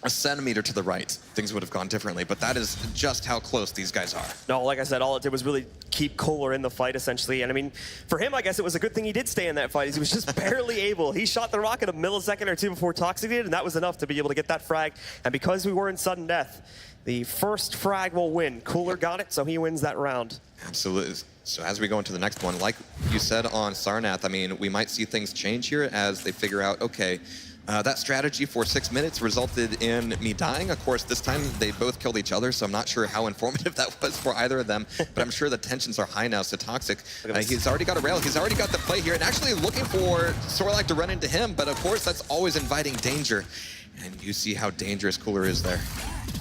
Speaker 2: a centimeter to the right, things would have gone differently, but that is just how close these guys are.
Speaker 1: No, like I said, all it did was really keep Cooler in the fight, essentially. And I mean, for him, I guess it was a good thing he did stay in that fight. He was just barely able. He shot the rocket a millisecond or two before Toxic did, and that was enough to be able to get that frag. And because we were in sudden death, the first frag will win. Cooler got it, so he wins that round.
Speaker 2: Absolutely. So as we go into the next one, like you said on Sarnath, I mean, we might see things change here as they figure out, okay, that strategy for 6 minutes resulted in me dying. Of course, this time they both killed each other, so I'm not sure how informative that was for either of them, but I'm sure the tensions are high now. So Toxic, he's already got a rail, he's already got the play here, and actually looking for Sorlak to run into him, but of course that's always inviting danger. And you see how dangerous Cooler is there.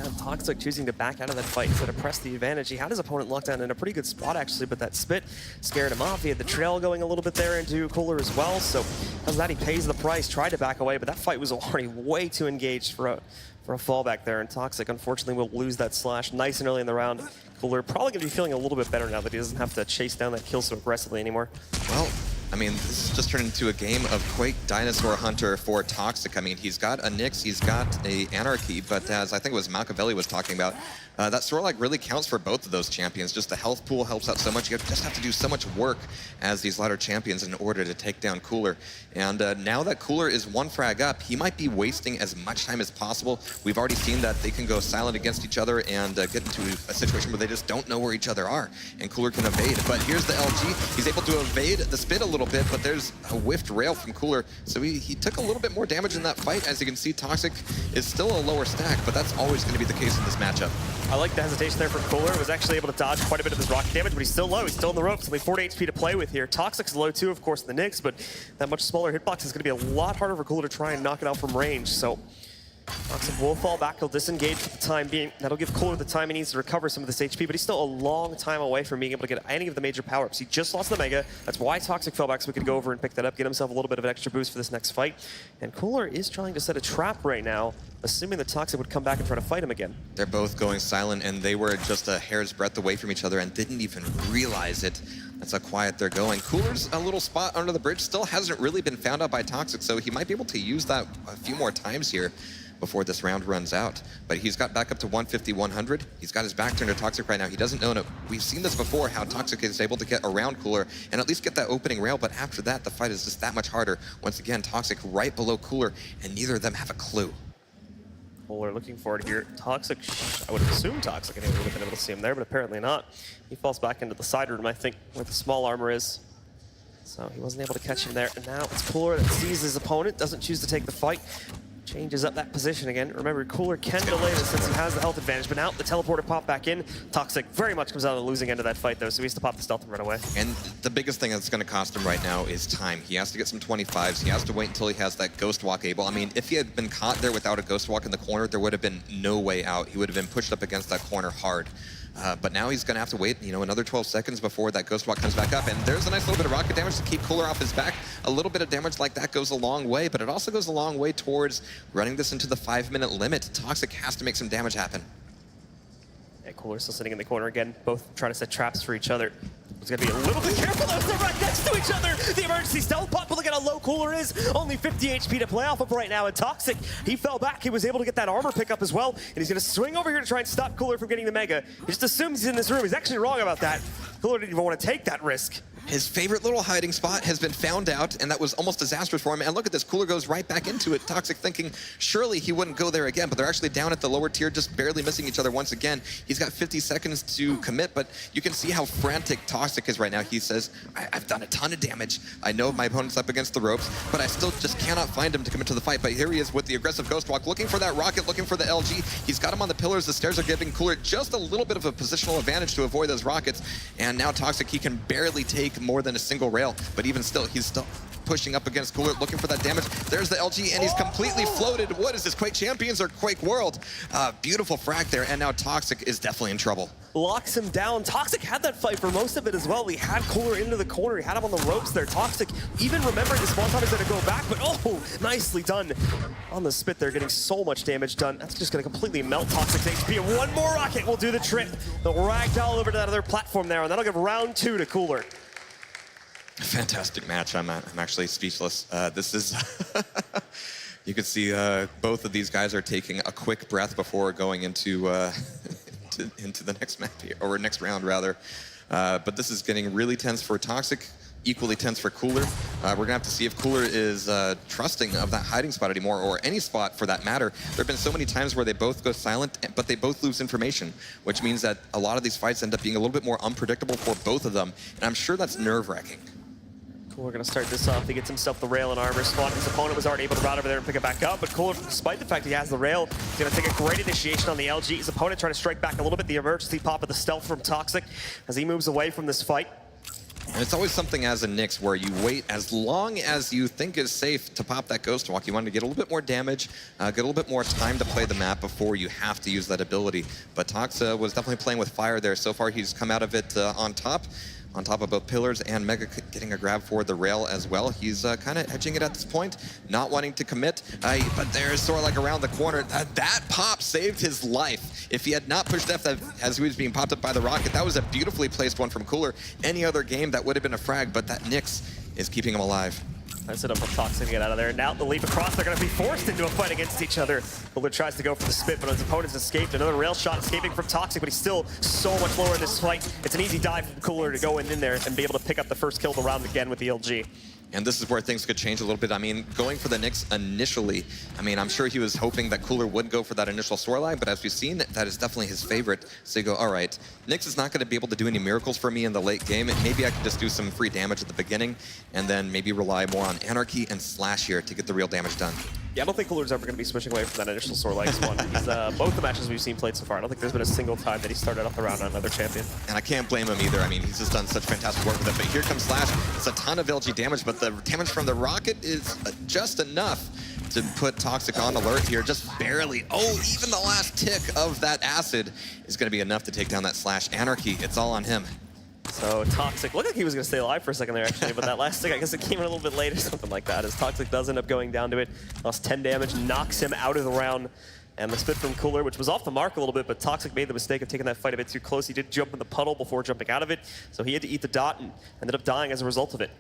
Speaker 1: And Toxic choosing to back out of that fight instead of press the advantage. He had his opponent locked down in a pretty good spot, actually, but that spit scared him off. He had the trail going a little bit there into Cooler as well, so because of that, he pays the price, tried to back away, but that fight was already way too engaged for a fallback there, and Toxic, unfortunately, will lose that slash nice and early in the round. Cooler probably going to be feeling a little bit better now that he doesn't have to chase down that kill so aggressively anymore.
Speaker 2: Well, I mean, this just turned into a game of Quake Dinosaur Hunter for Toxic. I mean, he's got a Nyx, he's got a Anarchy, but as I think it was Machiavelli was talking about, that Sorlak really counts for both of those champions. Just the health pool helps out so much. You just have to do so much work as these latter champions in order to take down Cooler. And now that Cooler is 1 frag up, he might be wasting as much time as possible. We've already seen that they can go silent against each other and get into a situation where they just don't know where each other are. And Cooler can evade. But here's the LG. He's able to evade the spit a little bit, but there's a whiffed rail from Cooler. So he took a little bit more damage in that fight. As you can see, Toxic is still a lower stack, but that's always going to be the case in this matchup.
Speaker 1: I like the hesitation there from Cooler. Was actually able to dodge quite a bit of his rocket damage, but he's still low. He's still in the ropes. Only 40 HP to play with here. Toxic's low too, of course, in the Nyx, but that much smaller hitbox is going to be a lot harder for Cooler to try and knock it out from range. So Toxic will fall back. He'll disengage for the time being. That'll give Cooler the time he needs to recover some of this HP, but he's still a long time away from being able to get any of the major power-ups. He just lost the Mega. That's why Toxic fell back, so we could go over and pick that up, get himself a little bit of an extra boost for this next fight. And Cooler is trying to set a trap right now, assuming that Toxic would come back and try to fight him again.
Speaker 2: They're both going silent, and they were just a hair's breadth away from each other and didn't even realize it. That's how quiet they're going. Cooler's a little spot under the bridge still hasn't really been found out by Toxic, so he might be able to use that a few more times here before this round runs out. But he's got back up to 150, 100. He's got his back turned to Toxic right now. He doesn't know it. We've seen this before, how Toxic is able to get around Cooler and at least get that opening rail, but after that, the fight is just that much harder. Once again, Toxic right below Cooler, and neither of them have a clue.
Speaker 1: Cooler looking forward here. Toxic, I would assume Toxic and he would have been able to see him there, but apparently not. He falls back into the side room, I think, where the small armor is. So he wasn't able to catch him there. And now it's Cooler that sees his opponent, doesn't choose to take the fight. Changes up that position again. Remember, Cooler can delay this since he has the health advantage, but now the teleporter popped back in. Toxic very much comes out of the losing end of that fight, though, so he has to pop the stealth and run away.
Speaker 2: And the biggest thing that's going to cost him right now is time. He has to get some 25s. He has to wait until he has that Ghost Walk able. I mean, if he had been caught there without a Ghost Walk in the corner, there would have been no way out. He would have been pushed up against that corner hard. But now he's going to have to wait, you know, another 12 seconds before that Ghost Walk comes back up. And there's a nice little bit of rocket damage to keep Cooler off his back. A little bit of damage like that goes a long way, but it also goes a long way towards running this into the 5-minute limit. Toxic has to make some damage happen.
Speaker 1: And Cooler's still sitting in the corner again, both trying to set traps for each other. He's going to be a little bit careful. They're right next to each other. The emergency stealth pop, but look at how low Cooler is. Only 50 HP to play off of right now. And Toxic, he fell back. He was able to get that armor pickup as well. And he's going to swing over here to try and stop Cooler from getting the Mega. He just assumes he's in this room. He's actually wrong about that. Cooler didn't even want to take that risk.
Speaker 2: His favorite little hiding spot has been found out, and that was almost disastrous for him. And look at this, Cooler goes right back into it. Toxic thinking surely he wouldn't go there again, but they're actually down at the lower tier, just barely missing each other once again. He's got 50 seconds to commit, but you can see how frantic Toxic is right now. He says, I've done a ton of damage. I know my opponent's up against the ropes, but I still just cannot find him to commit to the fight. But here he is with the aggressive Ghost Walk, looking for that rocket, looking for the LG. He's got him on the pillars. The stairs are giving Cooler just a little bit of a positional advantage to avoid those rockets. And now Toxic, he can barely take more than a single rail, but even still, he's still pushing up against Cooler, looking for that damage. There's the LG, and he's completely floated. What is this, Quake Champions or Quake World? Beautiful frag there, and now Toxic is definitely in trouble.
Speaker 1: Locks him down. Toxic had that fight for most of it as well. He had Cooler into the corner. He had him on the ropes there. Toxic even remembering the spawn time is going to go back, but oh, nicely done. On the spit there, getting so much damage done. That's just going to completely melt Toxic's HP. And one more rocket will do the trick. They'll ragdoll over to that other platform there, and that'll give round 2 to Cooler.
Speaker 2: Fantastic match. I'm actually speechless. This is, you can see both of these guys are taking a quick breath before going into into the next map here, or next round rather. But this is getting really tense for Toxic, equally tense for Cooler. We're gonna have to see if Cooler is trusting of that hiding spot anymore, or any spot for that matter. There have been so many times where they both go silent, but they both lose information, which means that a lot of these fights end up being a little bit more unpredictable for both of them, and I'm sure that's nerve-wracking.
Speaker 1: Cooler gonna start this off. He gets himself the rail and armor spot. His opponent was already able to route over there and pick it back up, but Cooler, despite the fact he has the rail, he's gonna take a great initiation on the LG. His opponent trying to strike back a little bit. The emergency pop of the stealth from Toxic as he moves away from this fight.
Speaker 2: And it's always something as a Nyx where you wait as long as you think is safe to pop that Ghost Walk. You want to get a little bit more damage, get a little bit more time to play the map before you have to use that ability. But Tox was definitely playing with fire there. So far, he's come out of it on top of both pillars, and Mega getting a grab for the rail as well. He's kind of edging it at this point, not wanting to commit, but there's Sorlag around the corner. That pop saved his life. If he had not pushed F as he was being popped up by the rocket, that was a beautifully placed one from Cooler. Any other game, that would have been a frag, but that Nyx is keeping him alive.
Speaker 1: Nice it up from Toxic to get out of there. Now the leap across, they're going to be forced into a fight against each other. Cooler tries to go for the spit, but his opponent's escaped. Another rail shot escaping from Toxic, but he's still so much lower in this fight. It's an easy dive from Cooler to go in there and be able to pick up the first kill of the round again with the LG.
Speaker 2: And this is where things could change a little bit. I mean, going for the Nyx initially, I mean, I'm sure he was hoping that Cooler would go for that initial Sorlag, but as we've seen, that is definitely his favorite. So you go, all right, Nyx is not going to be able to do any miracles for me in the late game. Maybe I can just do some free damage at the beginning, and then maybe rely more on Anarchy and Slash here to get the real damage done.
Speaker 1: Yeah, I don't think Cooler's ever going to be switching away from that initial Sorlag one. He's, both the matches we've seen played so far, I don't think there's been a single time that he started off the round on another champion.
Speaker 2: And I can't blame him either. I mean, he's just done such fantastic work with it. But here comes Slash. It's a ton of LG damage, but the damage from the rocket is just enough to put Toxic on alert here, just barely. Oh, even the last tick of that acid is going to be enough to take down that Slash. Anarchy, it's all on him.
Speaker 1: So Toxic, looked like he was going to stay alive for a second there, actually, but that last tick, I guess it came in a little bit late or something like that, as Toxic does end up going down to it. Lost 10 damage, knocks him out of the round. And the spit from Cooler, which was off the mark a little bit, but Toxic made the mistake of taking that fight a bit too close. He did jump in the puddle before jumping out of it, so he had to eat the dot and ended up dying as a result of it.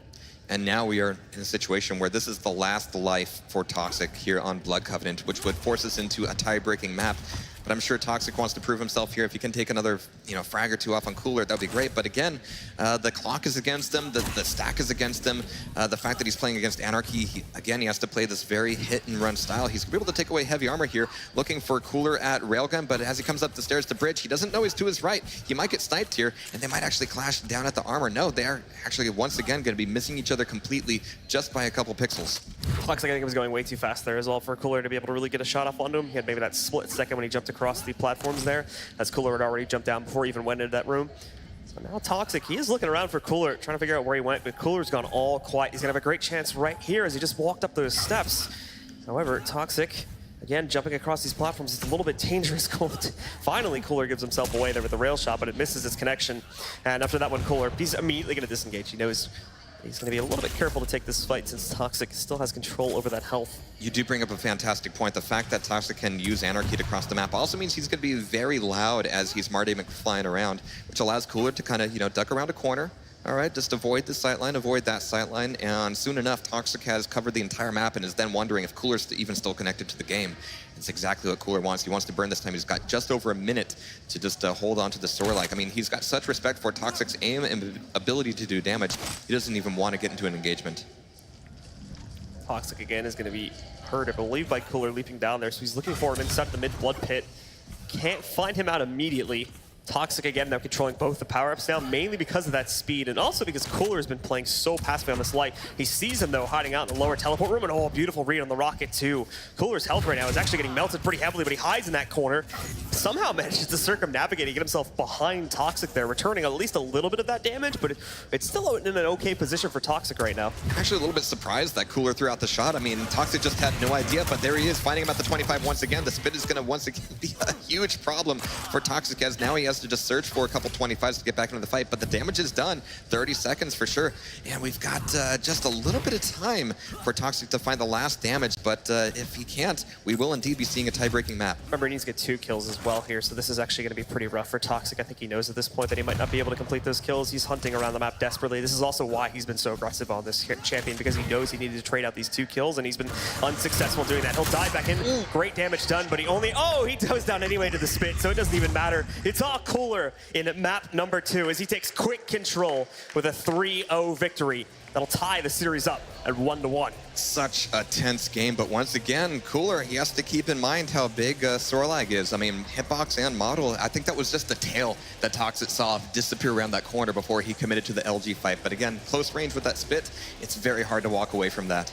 Speaker 2: And now we are in a situation where this is the last life for Toxic here on Blood Covenant, which would force us into a tie-breaking map. But I'm sure Toxic wants to prove himself here. If he can take another, frag or two off on Cooler, that would be great. But again, the clock is against him. The stack is against him. The fact that he's playing against Anarchy, he has to play this very hit-and-run style. He's going to be able to take away heavy armor here, looking for Cooler at Railgun. But as he comes up the stairs to bridge, he doesn't know he's to his right. He might get sniped here, and they might actually clash down at the armor. No, they are actually, once again, going to be missing each other completely just by a couple pixels.
Speaker 1: Looks like I think it was going way too fast there as well for Cooler to be able to really get a shot off onto him. He had maybe that split second when he jumped across the platforms there, as Cooler had already jumped down before he even went into that room. So now Toxic, he is looking around for Cooler, trying to figure out where he went, but Cooler's gone all quiet. He's gonna have a great chance right here as he just walked up those steps. However, Toxic, again, jumping across these platforms is a little bit dangerous. Finally, Cooler gives himself away there with the rail shot, but it misses its connection. And after that one, Cooler, he's immediately gonna disengage. He knows he's going to be a little bit careful to take this fight since Toxic still has control over that health.
Speaker 2: You do bring up a fantastic point. The fact that Toxic can use Anarchy to cross the map also means he's going to be very loud as he's Marty McFlying around, which allows Cooler to kind of, duck around a corner, All right, just avoid this sightline, avoid that sightline, and soon enough, Toxic has covered the entire map and is then wondering if Cooler's even still connected to the game. It's exactly what Cooler wants. He wants to burn this time. He's got just over a minute to just hold on to the Sorlike. I mean, he's got such respect for Toxic's aim and ability to do damage. He doesn't even want to get into an engagement.
Speaker 1: Toxic again is going to be hurt, I believe, by Cooler leaping down there, so he's looking for him inside of the mid-blood pit. Can't find him out immediately. Toxic again now controlling both the power-ups now, mainly because of that speed, and also because Cooler has been playing so passively on this light. He sees him, though, hiding out in the lower teleport room, and oh, beautiful read on the rocket, too. Cooler's health right now is actually getting melted pretty heavily, but he hides in that corner. Somehow manages to circumnavigate and get himself behind Toxic there, returning at least a little bit of that damage, but it's still in an okay position for Toxic right now.
Speaker 2: Actually a little bit surprised that Cooler threw out the shot. I mean, Toxic just had no idea, but there he is, finding him at the 25 once again. The spit is going to once again be a huge problem for Toxic, as now he has to just search for a couple 25s to get back into the fight, but the damage is done. 30 seconds for sure. And we've got just a little bit of time for Toxic to find the last damage, but if he can't, we will indeed be seeing a tie-breaking map.
Speaker 1: Remember, he needs to get 2 kills as well here, so this is actually going to be pretty rough for Toxic. I think he knows at this point that he might not be able to complete those kills. He's hunting around the map desperately. This is also why he's been so aggressive on this champion, because he knows he needed to trade out these 2 kills, and he's been unsuccessful doing that. He'll dive back in. Great damage done, but he goes down anyway to the spit, so it doesn't even matter. It's all Cooler in map number 2 as he takes quick control with a 3-0 victory. That'll tie the series up at 1-1.
Speaker 2: Such a tense game, but once again, Cooler, he has to keep in mind how big Sorlag is. I mean, hitbox and model, I think that was just the tail that Toxic saw disappear around that corner before he committed to the LG fight. But again, close range with that spit, it's very hard to walk away from that.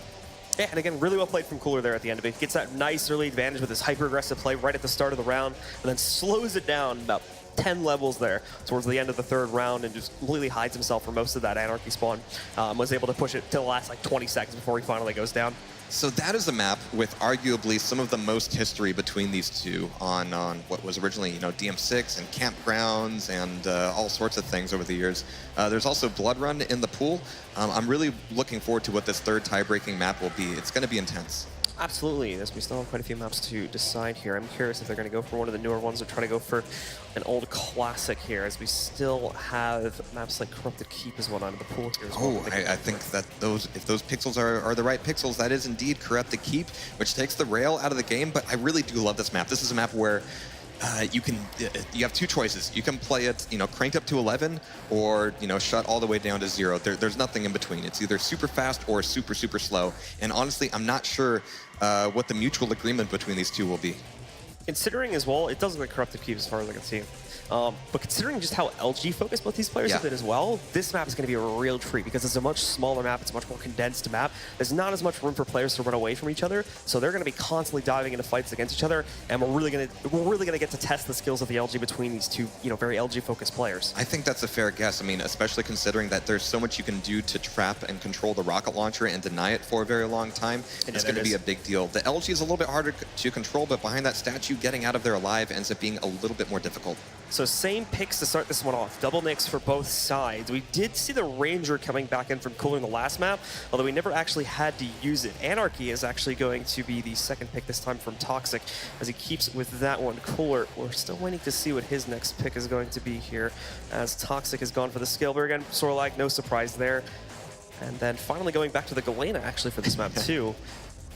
Speaker 1: Yeah, and again, really well played from Cooler there at the end of it. He gets that nice early advantage with his hyper-aggressive play right at the start of the round, and then slows it down about 10 levels there towards the end of the 3rd round and just completely hides himself for most of that Anarchy spawn. Was able to push it to the last like 20 seconds before he finally goes down.
Speaker 2: So that is a map with arguably some of the most history between these two on what was originally, DM6 and campgrounds and all sorts of things over the years. There's also Blood Run in the pool. I'm really looking forward to what this 3rd tie-breaking map will be. It's going to be intense.
Speaker 1: Absolutely, as we still have quite a few maps to decide here. I'm curious if they're going to go for one of the newer ones or try to go for an old classic here, as we still have maps like Corrupted Keep as one out of the pool here as well.
Speaker 2: Oh, I think that if those pixels are the right pixels, that is indeed Corrupted Keep, which takes the rail out of the game, but I really do love this map. This is a map where you have 2 choices. You can play it, cranked up to 11, or shut all the way down to 0. There's nothing in between. It's either super fast or super, super slow. And honestly, I'm not sure what the mutual agreement between these two will be.
Speaker 1: Considering as well, it does look like Corrupted Keep as far as I can see. But considering just how LG focused both these players have been as well, this map is going to be a real treat because it's a much smaller map, it's a much more condensed map. There's not as much room for players to run away from each other, so they're going to be constantly diving into fights against each other, and we're really going to get to test the skills of the LG between these two, very LG focused players.
Speaker 2: I think that's a fair guess. I mean, especially considering that there's so much you can do to trap and control the rocket launcher and deny it for a very long time. It's going to be a big deal. The LG is a little bit harder to control, but behind that statue, getting out of there alive ends up being a little bit more difficult.
Speaker 1: So same picks to start this one off. Double nicks for both sides. We did see the Ranger coming back in from Cooler in the last map, although we never actually had to use it. Anarchy is actually going to be the second pick this time from Toxic, as he keeps with that one. Cooler, we're still waiting to see what his next pick is going to be here, as Toxic has gone for the Scalber again. Sorlag, no surprise there. And then finally going back to the Galena actually for this map too.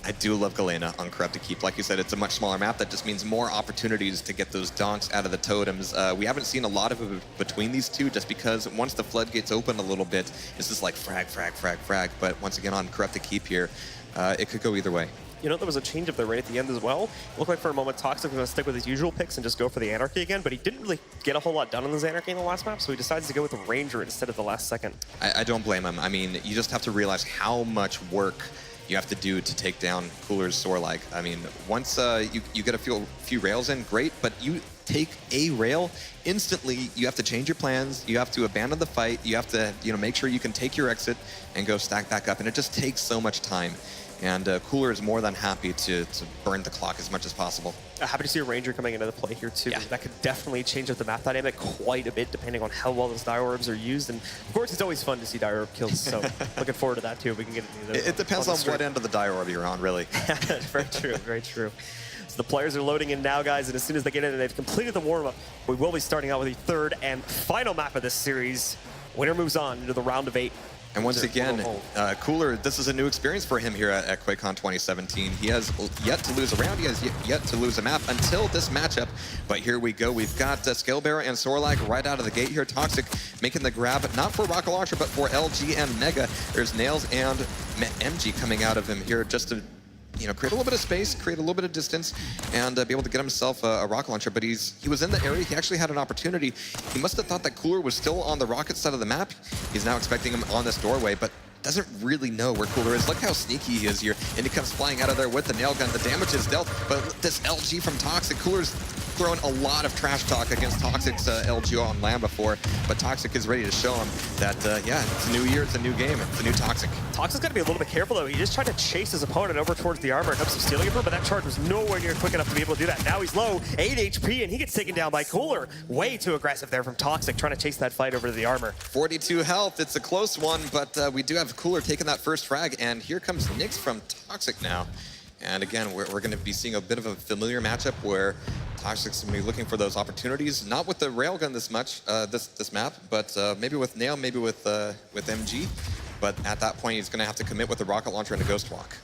Speaker 2: I do love Galena on Corrupted Keep. Like you said, it's a much smaller map. That just means more opportunities to get those donks out of the totems. We haven't seen a lot of it between these two just because once the floodgates open a little bit, it's just like frag, frag, frag, frag. But once again, on Corrupted Keep here, it could go either way.
Speaker 1: There was a change of the right at the end as well. It looked like for a moment Toxic was going to stick with his usual picks and just go for the Anarchy again, but he didn't really get a whole lot done on his Anarchy in the last map, so he decides to go with the Ranger instead of the last second.
Speaker 2: I don't blame him. I mean, you just have to realize how much work you have to do to take down Cooler's Sorlag. I mean, once you get a few rails in, great, but you take a rail, instantly you have to change your plans, you have to abandon the fight, you have to make sure you can take your exit and go stack back up, and it just takes so much time. And Cooler is more than happy to burn the clock as much as possible.
Speaker 1: Happy to see a Ranger coming into the play here too. Yeah. That could definitely change up the map dynamic quite a bit depending on how well those dire orbs are used. And of course, it's always fun to see dire orb kills. So looking forward to that too. If we can get into those.
Speaker 2: It depends on what end of the dire orb you're on, really.
Speaker 1: Very true. Very true. So the players are loading in now, guys, and as soon as they get in and they've completed the warm-up, we will be starting out with the 3rd and final map of this series. Winner moves on into the round of 8.
Speaker 2: And once again, Cooler, this is a new experience for him here at QuakeCon 2017. He has yet to lose a round, he has yet to lose a map until this matchup. But here we go, we've got Scalebearer and Sorlag right out of the gate here. Toxic making the grab, not for Rocket Launcher, but for LG and Mega. There's Nails and MG coming out of him here just to create a little bit of space, create a little bit of distance, and be able to get himself a rocket launcher. But he was in the area, he actually had an opportunity. He must have thought that Cooler was still on the rocket side of the map. He's now expecting him on this doorway, but doesn't really know where Cooler is. Look how sneaky he is here, and he comes flying out of there with the nail gun. The damage is dealt, but this LG from Toxic, Cooler's thrown a lot of trash talk against Toxic's LG on land before, but Toxic is ready to show him that, yeah, it's a new year, it's a new game, it's a new Toxic.
Speaker 1: Toxic's got to be a little bit careful, though. He just tried to chase his opponent over towards the armor in hopes of stealing it from, but that charge was nowhere near quick enough to be able to do that. Now he's low, 8 HP, and he gets taken down by Cooler. Way too aggressive there from Toxic, trying to chase that fight over to the armor.
Speaker 2: 42 health, it's a close one, but we do have Cooler taking that first frag, and here comes Nyx from Toxic now. And again, we're going to be seeing a bit of a familiar matchup where Toxic's going to be looking for those opportunities, not with the railgun this much, this map, but maybe with Nail, maybe with MG. But at that point, he's going to have to commit with the rocket launcher and a ghost walk.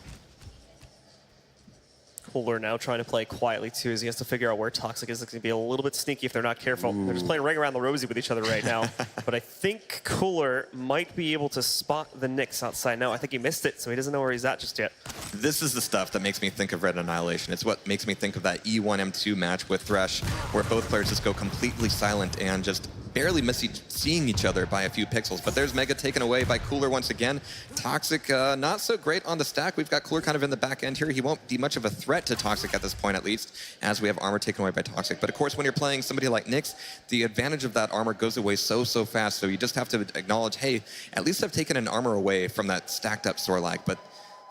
Speaker 1: Cooler now trying to play quietly too, as he has to figure out where Toxic is. It's going to be a little bit sneaky if they're not careful. They're just playing right around the rosy with each other right now. But I think Cooler might be able to spot the Nyx outside now. I think he missed it, so he doesn't know where he's at just yet.
Speaker 2: This is the stuff that makes me think of Red Annihilation. It's what makes me think of that E1-M2 match with Thresh, where both players just go completely silent and just barely seeing each other by a few pixels. But there's Mega taken away by Cooler once again. Toxic, not so great on the stack. We've got Cooler kind of in the back end here. He won't be much of a threat to Toxic at this point, at least, as we have armor taken away by Toxic. But of course, when you're playing somebody like Nyx, the advantage of that armor goes away so fast. So you just have to acknowledge, hey, at least I've taken an armor away from that stacked up Sorlag. But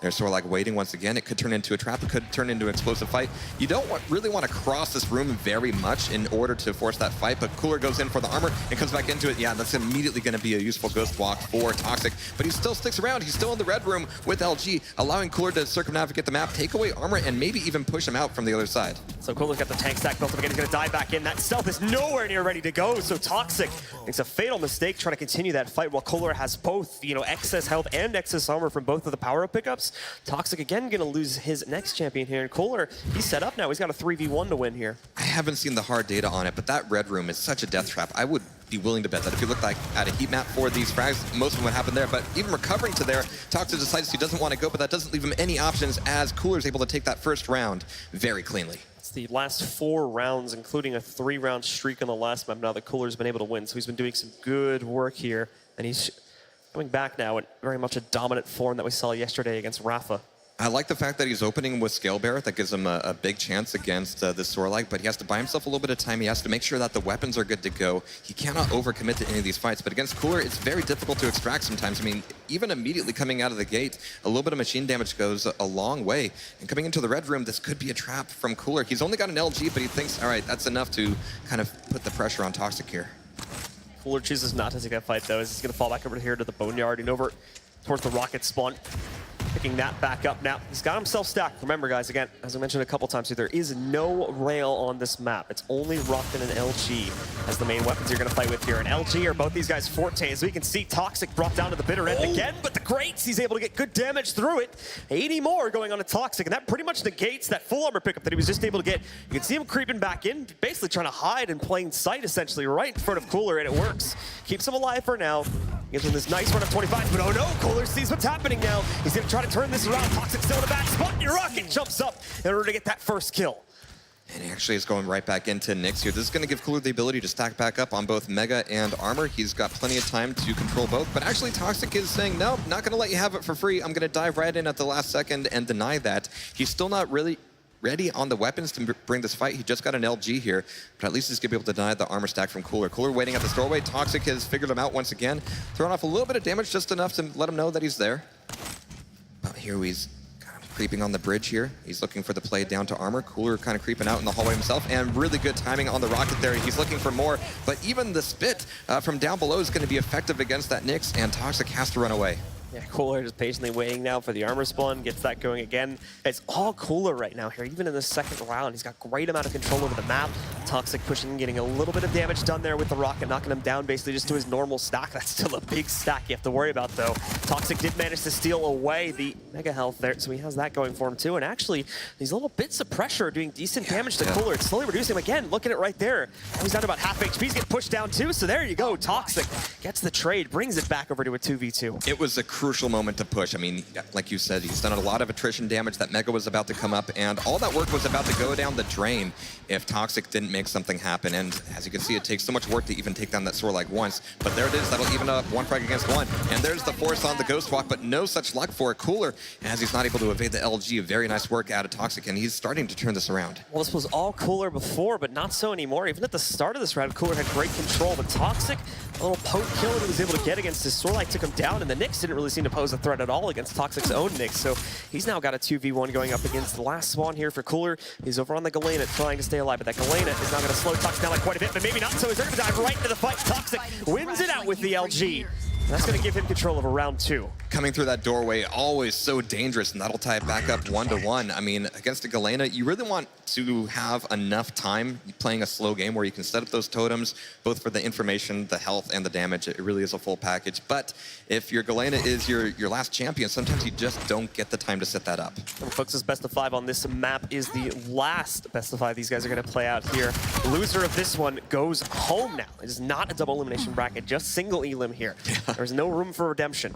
Speaker 2: there's Sorlag waiting once again. It could turn into a trap. It could turn into an explosive fight. You don't really want to cross this room very much in order to force that fight, but Cooler goes in for the armor and comes back into it. Yeah, that's immediately going to be a useful ghost walk for Toxic, but he still sticks around. He's still in the red room with LG, allowing Cooler to circumnavigate the map, take away armor, and maybe even push him out from the other side.
Speaker 1: So Cooler's got the tank stack built up again. He's going to dive back in. That stealth is nowhere near ready to go, so Toxic makes a fatal mistake trying to continue that fight while Cooler has both, excess health and excess armor from both of the power-up pickups. Toxic again going to lose his next champion here, and Cooler, he's set up now. He's got a 3v1 to win here.
Speaker 2: I haven't seen the hard data on it, but that red room is such a death trap. I would be willing to bet that if you look like at a heat map for these frags, most of them would happen there. But even recovering to there, Toxic decides he doesn't want to go, but that doesn't leave him any options as Cooler's able to take that first round very cleanly.
Speaker 1: It's the last 4 rounds, including a 3-round streak on the last map now that Cooler's been able to win. So he's been doing some good work here, and he's coming back now in very much a dominant form that we saw yesterday against Rafa.
Speaker 2: I like the fact that he's opening with Scalebearer. That gives him a big chance against this Sorlag, but he has to buy himself a little bit of time. He has to make sure that the weapons are good to go. He cannot overcommit to any of these fights, but against Cooler, it's very difficult to extract sometimes. I mean, even immediately coming out of the gate, a little bit of machine damage goes a long way. And coming into the red room, this could be a trap from Cooler. He's only got an LG, but he thinks, all right, that's enough to kind of put the pressure on Toxic here.
Speaker 1: Cooler chooses not to take that fight, though, as he's going to fall back over here to the Boneyard and over towards the rocket spawn. Picking that back up now. He's got himself stacked. Remember, guys, again, as I mentioned a couple times here, there is no rail on this map. It's only Rocket and LG as the main weapons you're going to fight with here. And LG are both these guys' forte. As we can see, Toxic brought down to the bitter end again, but the Greats, he's able to get good damage through it. 80 more going on to Toxic, and that pretty much negates that full armor pickup that he was just able to get. You can see him creeping back in, basically trying to hide in plain sight, essentially, right in front of Cooler, and it works. Keeps him alive for now. Gives him this nice run of 25, but oh no, Cooler sees what's happening now. He's going to try to turn this around. Toxic still in the back spot, and Rocket jumps up in order to get that first kill.
Speaker 2: And he actually is going right back into Nyx here. This is going to give Cooler the ability to stack back up on both Mega and Armor. He's got plenty of time to control both, but actually Toxic is saying, no, not going to let you have it for free. I'm going to dive right in at the last second and deny that. He's still not really ready on the weapons to bring this fight. He just got an LG here, but at least he's going to be able to deny the armor stack from Cooler. Cooler waiting at the doorway. Toxic has figured him out once again, throwing off a little bit of damage, just enough to let him know that he's there. But here he's kind of creeping on the bridge here. He's looking for the play down to Armor. Cooler kind of creeping out in the hallway himself, and really good timing on the rocket there. He's looking for more, but even the spit from down below is going to be effective against that Nyx, and Toxic has to run away.
Speaker 1: Yeah, Cooler just patiently waiting now for the armor spawn, gets that going again. It's all Cooler right now here, even in the second round. He's got great amount of control over the map. Toxic pushing, getting a little bit of damage done there with the rocket, knocking him down basically just to his normal stack. That's still a big stack you have to worry about though. Toxic did manage to steal away the mega health there, so he has that going for him too. And actually, these little bits of pressure are doing decent damage to Cooler. It's slowly reducing him again. Look at it right there. He's down to about half HP. He's getting pushed down too, so there you go. Toxic gets the trade, brings it back over to a 2v2.
Speaker 2: It was a crucial moment to push. I mean, like you said, he's done a lot of attrition damage. That Mega was about to come up, and all that work was about to go down the drain if Toxic didn't make something happen. And as you can see, it takes so much work to even take down that Sorlag once. But there it is. That'll even up one frag against one. And there's the force on the Ghost Walk, but no such luck for Cooler as he's not able to evade the LG. Very nice work out of Toxic, and he's starting to turn this around.
Speaker 1: Well, this was all Cooler before, but not so anymore. Even at the start of this round, Cooler had great control, but Toxic, a little poke kill that he was able to get against his Sorlag took him down, and the Nyx didn't really seem to pose a threat at all against Toxic's own Nyx. So he's now got a 2v1 going up against the last spawn here for Cooler. He's over on the Galena trying to stay alive, but that Galena is now going to slow Toxic down like quite a bit, but maybe not. So he's going to dive right into the fight. Toxic wins it out with the LG. That's going to give him control over round 2.
Speaker 2: Coming through that doorway, always so dangerous, and that'll tie it back up 1-1. I mean, against a Galena, you really want to have enough time playing a slow game where you can set up those totems, both for the information, the health, and the damage. It really is a full package. But if your Galena is your last champion, sometimes you just don't get the time to set that up.
Speaker 1: And folks, this best of 5 on this map is the last best of 5 these guys are going to play out here. The loser of this one goes home now. It is not a double elimination bracket, just single elim here. There's no room for redemption.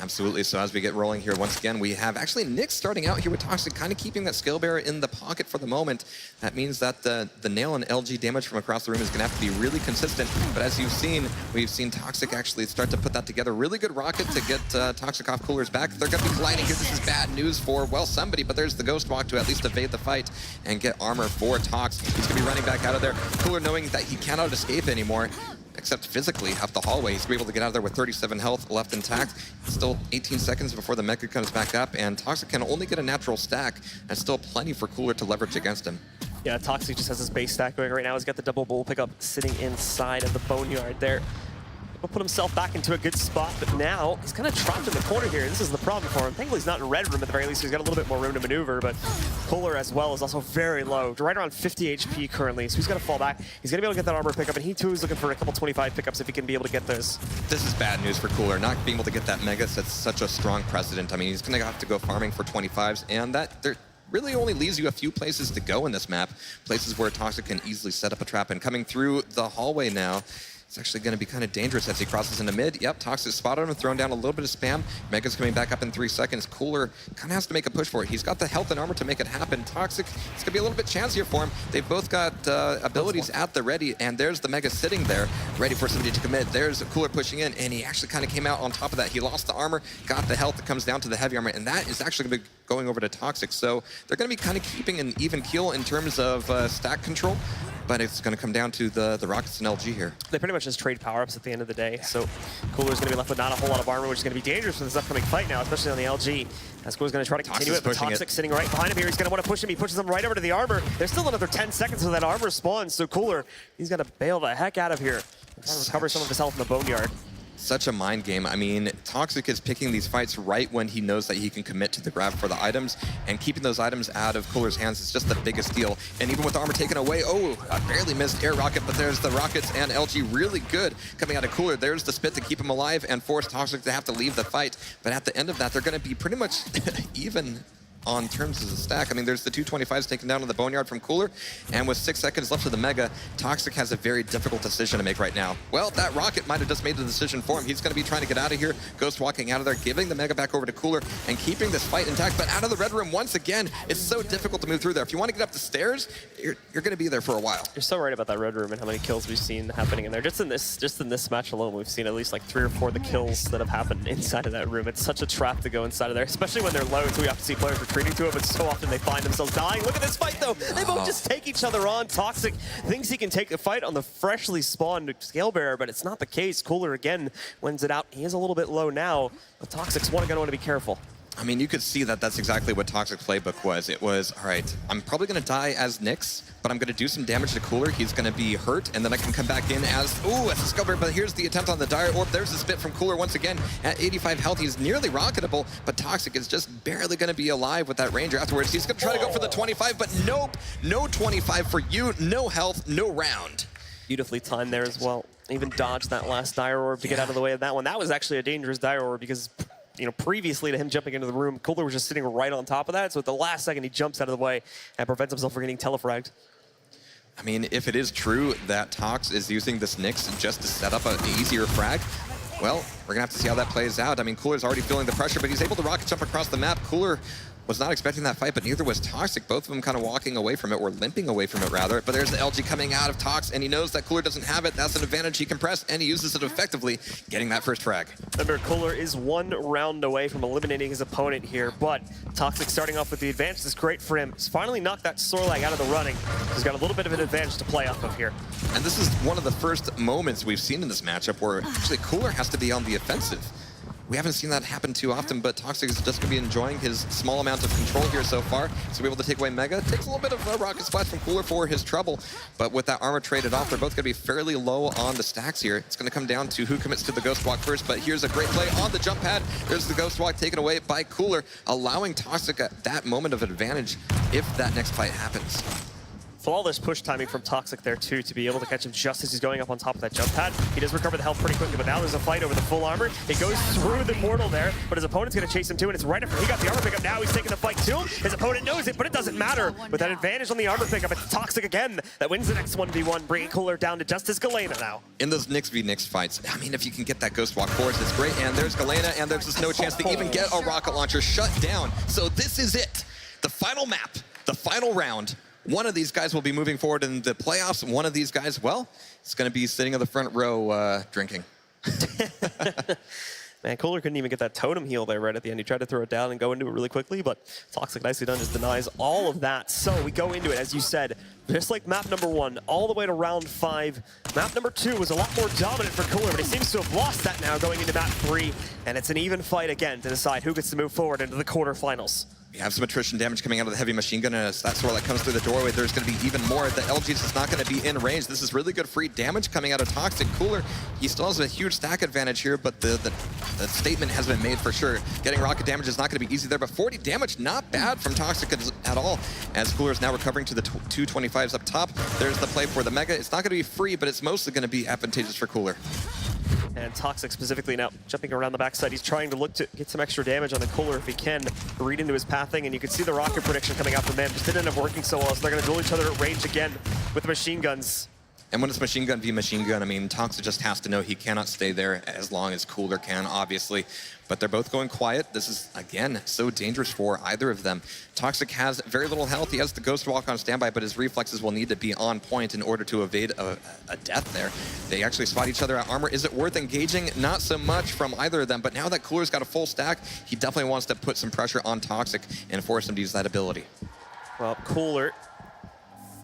Speaker 2: Absolutely. So as we get rolling here, once again, we have actually Nyx starting out here with Toxic, kind of keeping that skill bearer in the pocket for the moment. That means that the nail and LG damage from across the room is going to have to be really consistent. But as you've seen, we've seen Toxic actually start to put that together. Really good rocket to get Toxic off Cooler's back. They're going to be colliding here. This is bad news for, well, somebody, but there's the Ghost Walk to at least evade the fight and get armor for Tox. He's going to be running back out of there. Cooler knowing that he cannot escape anymore, except physically up the hallway. He's going to be able to get out of there with 37 health left intact. Still 18 seconds before the Mega comes back up, and Toxic can only get a natural stack, and still plenty for Cooler to leverage against him.
Speaker 1: Yeah, Toxic just has his base stack going right now. He's got the double bull pickup sitting inside of the Boneyard there. He'll put himself back into a good spot, but now he's kind of trapped in the corner here. This is the problem for him. Thankfully, he's not in red room at the very least. He's got a little bit more room to maneuver, but Cooler as well is also very low, right around 50 HP currently, so he's got to fall back. He's going to be able to get that armor pickup, and he too is looking for a couple 25 pickups if he can be able to get those.
Speaker 2: This is bad news for Cooler. Not being able to get that Mega sets such a strong precedent. I mean, he's going to have to go farming for 25s, and that really only leaves you a few places to go in this map, places where Toxic can easily set up a trap. And coming through the hallway now, it's actually going to be kind of dangerous as he crosses into mid. Yep, Toxic spotted him and thrown down a little bit of spam. Mega's coming back up in 3 seconds. Cooler kind of has to make a push for it. He's got the health and armor to make it happen. Toxic, it's going to be a little bit chancier for him. They've both got abilities at the ready, and there's the Mega sitting there, ready for somebody to commit. There's Cooler pushing in, and he actually kind of came out on top of that. He lost the armor, got the health that comes down to the heavy armor, and that is actually going to be going over to Toxic. So they're going to be kind of keeping an even keel in terms of stack control. But it's going to come down to the Rockets and LG here.
Speaker 1: They pretty much just trade power-ups at the end of the day, so Cooler's going to be left with not a whole lot of armor, which is going to be dangerous for this upcoming fight now, especially on the LG. As Cooler's going to try to continue it, but Toxic sitting right behind him here. He's going to want to push him. He pushes him right over to the armor. There's still another 10 seconds until that armor spawns, so Cooler, he's got to bail the heck out of here. Try to recover some of his health in the Boneyard.
Speaker 2: Such a mind game. I mean, Toxic is picking these fights right when he knows that he can commit to the grab for the items, and keeping those items out of Cooler's hands is just the biggest deal. And even with armor taken away, oh, I barely missed air rocket, but there's the Rockets and LG really good coming out of Cooler. There's the spit to keep him alive and force Toxic to have to leave the fight. But at the end of that, they're going to be pretty much even on terms of the stack. I mean, there's the 225s taken down to the Boneyard from Cooler, and with 6 seconds left of the Mega, Toxic has a very difficult decision to make right now. Well, that rocket might have just made the decision for him. He's going to be trying to get out of here, Ghost walking out of there, giving the Mega back over to Cooler, and keeping this fight intact. But out of the red room, once again, it's so difficult to move through there. If you want to get up the stairs, you're going to be there for a while.
Speaker 1: You're so right about that red room and how many kills we've seen happening in there. Just in this match alone, we've seen at least like 3 or 4 of the kills that have happened inside of that room. It's such a trap to go inside of there, especially when they're low, so we have to see players retreating to it, but so often they find themselves dying. Look at this fight, though. They both just take each other on. Toxic thinks he can take the fight on the freshly spawned Scale Bearer, but it's not the case. Cooler, again, wins it out. He is a little bit low now, but Toxic's going to want to be careful.
Speaker 2: I mean, you could see that that's exactly what Toxic's playbook was. It was, all right, I'm probably going to die as Nyx, but I'm going to do some damage to Cooler. He's going to be hurt, and then I can come back in as, ooh, as a Discover. But here's the attempt on the Dire Orb. There's the spit from Cooler once again. At 85 health, he's nearly rocketable, but Toxic is just barely going to be alive with that Ranger afterwards. He's going to try to go for the 25, but nope, no 25 for you, no health, no round.
Speaker 1: Beautifully timed there as well. Even dodged that last Dire Orb to get out of the way of that one. That was actually a dangerous Dire Orb because, you know, previously to him jumping into the room, Cooler was just sitting right on top of that. So at the last second, he jumps out of the way and prevents himself from getting telefragged.
Speaker 2: I mean, if it is true that Tox is using this Nyx just to set up an easier frag, well, we're gonna have to see how that plays out. I mean, Cooler's already feeling the pressure, but he's able to rocket jump across the map. Cooler was not expecting that fight, but neither was Toxic. Both of them kind of walking away from it, or limping away from it, rather. But there's the LG coming out of Tox, and he knows that Cooler doesn't have it. That's an advantage he can press, and he uses it effectively, getting that first frag.
Speaker 1: Remember, Cooler is one round away from eliminating his opponent here, but Toxic starting off with the advantage is great for him. He's finally knocked that Sorlag out of the running. He's got a little bit of an advantage to play off of here.
Speaker 2: And this is one of the first moments we've seen in this matchup where actually Cooler has to be on the offensive. We haven't seen that happen too often, but Toxic is just going to be enjoying his small amount of control here so far. So be able to take away Mega. Takes a little bit of a rocket splash from Cooler for his trouble, but with that armor traded off, they're both going to be fairly low on the stacks here. It's going to come down to who commits to the Ghost Walk first, but here's a great play on the jump pad. There's the Ghost Walk taken away by Cooler, allowing Toxic at that moment of advantage if that next fight happens.
Speaker 1: Flawless push timing from Toxic there too, to be able to catch him just as he's going up on top of that jump pad. He does recover the health pretty quickly, but now there's a fight over the full armor. It goes through the portal there, but his opponent's going to chase him too, and it's right after he got the armor pickup. Now he's taking the fight to him. His opponent knows it, but it doesn't matter. With that advantage on the armor pickup, it's Toxic again that wins the next 1v1, bringing Cooler down to just his Galena now.
Speaker 2: In those Nyx v Nyx fights, I mean, if you can get that Ghost Walk force, it's great. And there's Galena, and there's just no chance to even get a rocket launcher shut down. So this is it. The final map, the final round. One of these guys will be moving forward in the playoffs. One of these guys, well, it's going to be sitting in the front row drinking.
Speaker 1: Man, Cooler couldn't even get that totem heal there right at the end. He tried to throw it down and go into it really quickly, but Toxic, nicely done, just denies all of that. So we go into it, as you said, just like map number 1, all the way to round 5. Map number 2 was a lot more dominant for Cooler, but he seems to have lost that now going into map 3, and it's an even fight again to decide who gets to move forward into the quarterfinals.
Speaker 2: We have some attrition damage coming out of the heavy machine gun, and as that Sorlag comes through the doorway, there's going to be even more. The LG's is not going to be in range. This is really good free damage coming out of Toxic. Cooler, he still has a huge stack advantage here, but the statement has been made for sure. Getting rocket damage is not going to be easy there, but 40 damage, not bad from Toxic at all, as Cooler is now recovering to the 225s up top. There's the play for the Mega. It's not going to be free, but it's mostly going to be advantageous for Cooler.
Speaker 1: And Toxic specifically now jumping around the backside. He's trying to look to get some extra damage on the Cooler if he can, read into his pathing, and you can see the rocket prediction coming out from them. Just didn't end up working so well, so they're going to duel each other at range again with the machine guns.
Speaker 2: And when it's machine gun v machine gun, I mean, Toxic just has to know he cannot stay there as long as Cooler can, obviously. But they're both going quiet. This is, again, so dangerous for either of them. Toxic has very little health. He has the Ghost Walk on standby, but his reflexes will need to be on point in order to evade a death there. They actually spot each other at armor. Is it worth engaging? Not so much from either of them, but now that Cooler's got a full stack, he definitely wants to put some pressure on Toxic and force him to use that ability.
Speaker 1: Well, Cooler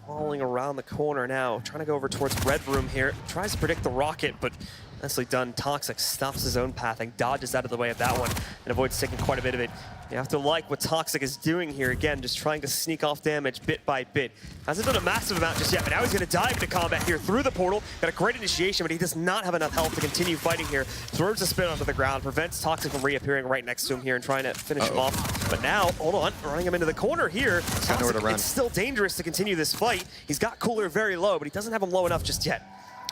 Speaker 1: falling around the corner now, trying to go over towards Red Room here. Tries to predict the rocket, but nicely done. Toxic stops his own pathing, dodges out of the way of that one, and avoids taking quite a bit of it. You have to like what Toxic is doing here. Again, just trying to sneak off damage bit by bit. Hasn't done a massive amount just yet, but now he's going to dive into combat here through the portal. Got a great initiation, but he does not have enough health to continue fighting here. Throws a spin onto the ground, prevents Toxic from reappearing right next to him here and trying to finish him off. But now, hold on, running him into the corner here. Toxic, it's still dangerous to continue this fight. He's got Cooler very low, but he doesn't have him low enough just yet.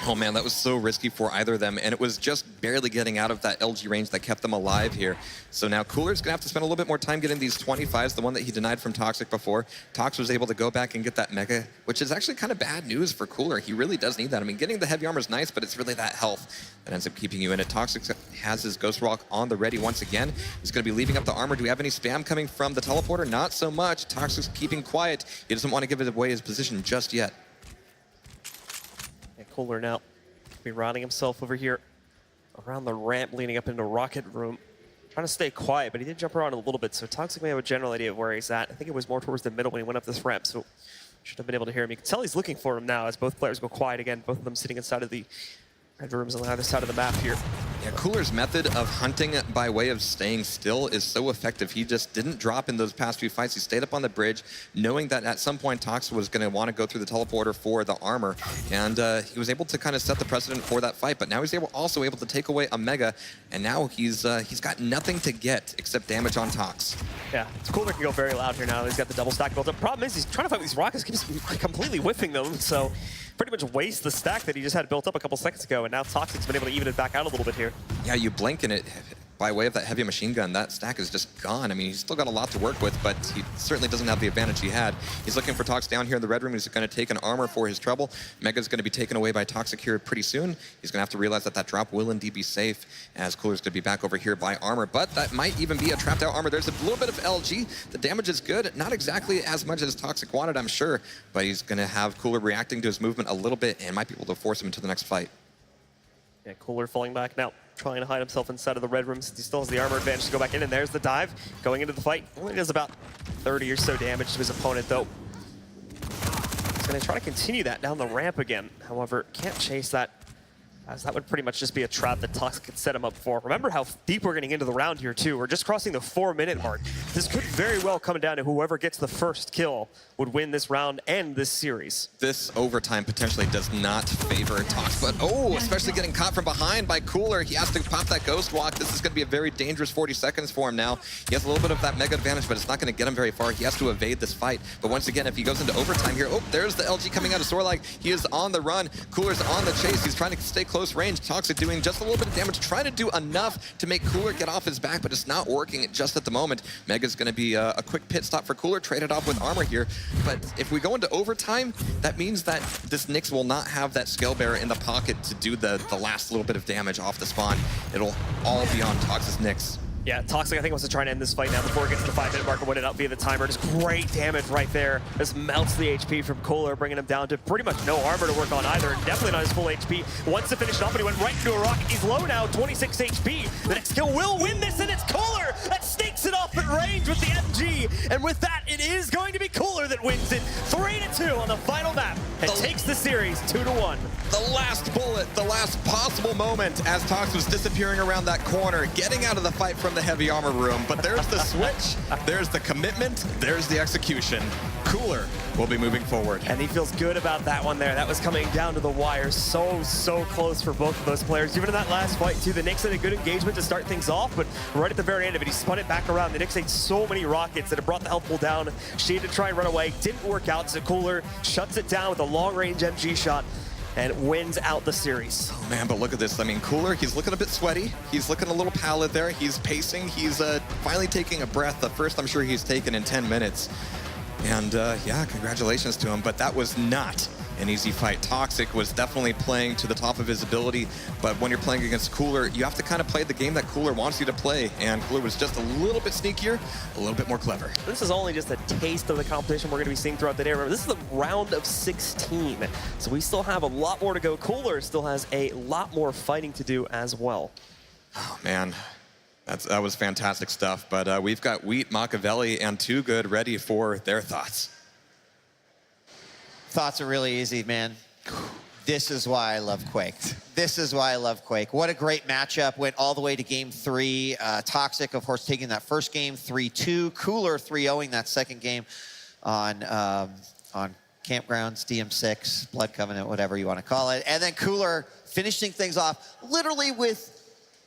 Speaker 2: Oh man, that was so risky for either of them, and it was just barely getting out of that LG range that kept them alive here. So now Cooler's gonna have to spend a little bit more time getting these 25s, the one that he denied from Toxic before. Tox was able to go back and get that Mega, which is actually kind of bad news for Cooler. He really does need that. I mean, getting the heavy armor is nice, but it's really that health that ends up keeping you in it. Toxic has his Ghost Walk on the ready once again. He's gonna be leaving up the armor. Do we have any spam coming from the teleporter? Not so much. Toxic's keeping quiet. He doesn't want to give it away his position just yet.
Speaker 1: And Cooler now be routing himself over here around the ramp leading up into Rocket Room. Trying to stay quiet, but he did jump around a little bit, so Toxic may have a general idea of where he's at. I think it was more towards the middle when he went up this ramp, so should have been able to hear him. You can tell he's looking for him now as both players go quiet again, both of them sitting inside of the red rooms on the other side of the map here.
Speaker 2: Yeah, Cooler's method of hunting by way of staying still is so effective. He just didn't drop in those past few fights. He stayed up on the bridge, knowing that at some point Tox was going to want to go through the teleporter for the armor, and he was able to kind of set the precedent for that fight. But now he's also able to take away a Mega, and now he's got nothing to get except damage on Tox.
Speaker 1: Yeah, Cooler can go very loud here now. He's got the double stack built up. Problem is, he's trying to fight with these rockets, keeps completely whiffing them, so pretty much waste the stack that he just had built up a couple seconds ago, and now Toxic's been able to even it back out a little bit here.
Speaker 2: Yeah, you blink and it, by way of that heavy machine gun, that stack is just gone. I mean, he's still got a lot to work with, but he certainly doesn't have the advantage he had. He's looking for Tox down here in the red room. He's going to take an armor for his trouble. Mega's going to be taken away by Toxic here pretty soon. He's going to have to realize that that drop will indeed be safe, as Cooler's going to be back over here by armor, but that might even be a trapped out armor. There's a little bit of LG. The damage is good. Not exactly as much as Toxic wanted, I'm sure, but he's going to have Cooler reacting to his movement a little bit and might be able to force him into the next fight.
Speaker 1: Yeah, Cooler falling back now, trying to hide himself inside of the red room since he still has the armor advantage to go back in, and there's the dive. Going into the fight, only does about 30 or so damage to his opponent, though. He's going to try to continue that down the ramp again. However, can't chase that, as that would pretty much just be a trap that Toxic could set him up for. Remember how deep we're getting into the round here, too. We're just crossing the 4-minute mark. This could very well come down to whoever gets the first kill would win this round and this series.
Speaker 2: This overtime potentially does not favor Tox, but especially getting caught from behind by Cooler. He has to pop that ghost walk. This is going to be a very dangerous 40 seconds for him now. He has a little bit of that Mega advantage, but it's not going to get him very far. He has to evade this fight. But once again, if he goes into overtime here, there's the LG coming out of Sorlag. He is on the run. Cooler's on the chase. He's trying to stay close range. Toxic doing just a little bit of damage, trying to do enough to make Cooler get off his back, but it's not working just at the moment. Mega's going to be a quick pit stop for Cooler, traded off with armor here. But if we go into overtime, that means that this Nyx will not have that Scale Bearer in the pocket to do the last little bit of damage off the spawn. It'll all be on Tox's Nyx.
Speaker 1: Yeah, Toxic, I think, wants to try and end this fight now before it gets to the 5-minute mark and win it out via the timer. Just great damage right there. Just melts the HP from Cooler, bringing him down to pretty much no armor to work on either, and definitely not his full HP. Wants to finish it off, but he went right into a rocket. He's low now, 26 HP. The next kill will win this, and it's Cooler that sneaks it off at range with the MG. And with that, it is going to be Cooler that wins it. 3-2 on the final map, and takes the series 2-1.
Speaker 2: The last bullet, the last possible moment as Tox was disappearing around that corner, getting out of the fight from the heavy armor room. But there's the switch, there's the commitment, there's the execution. Cooler will be moving forward.
Speaker 1: And he feels good about that one there. That was coming down to the wire. So close for both of those players. Even in that last fight, too, the Nyx had a good engagement to start things off, but right at the very end of it, he spun it back around. The Nyx ate so many rockets that it brought the health pool down. She had to try and run away. Didn't work out, so Cooler shuts it down with a long-range MG shot and wins out the series.
Speaker 2: Oh man, but look at this. I mean, Cooler, he's looking a bit sweaty. He's looking a little pallid there. He's pacing. He's finally taking a breath. The first I'm sure he's taken in 10 minutes. And yeah, congratulations to him. But that was not an easy fight. Toxic was definitely playing to the top of his ability, but when you're playing against Cooler, you have to kind of play the game that Cooler wants you to play, and Cooler was just a little bit sneakier, a little bit more clever.
Speaker 1: This is only just a taste of the competition we're going to be seeing throughout the day. Remember, this is the round of 16, so we still have a lot more to go. Cooler still has a lot more fighting to do as well.
Speaker 2: Oh man, that was fantastic stuff, but we've got Wheat, Machiavelli, and Too Good ready for their thoughts.
Speaker 3: Thoughts are really easy, man. This is why I love Quake. This is why I love Quake. What a great matchup. Went all the way to game 3. Toxic, of course, taking that first game 3-2. Cooler 3-0ing that second game on Campgrounds, DM6, Blood Covenant, whatever you want to call it. And then Cooler finishing things off literally with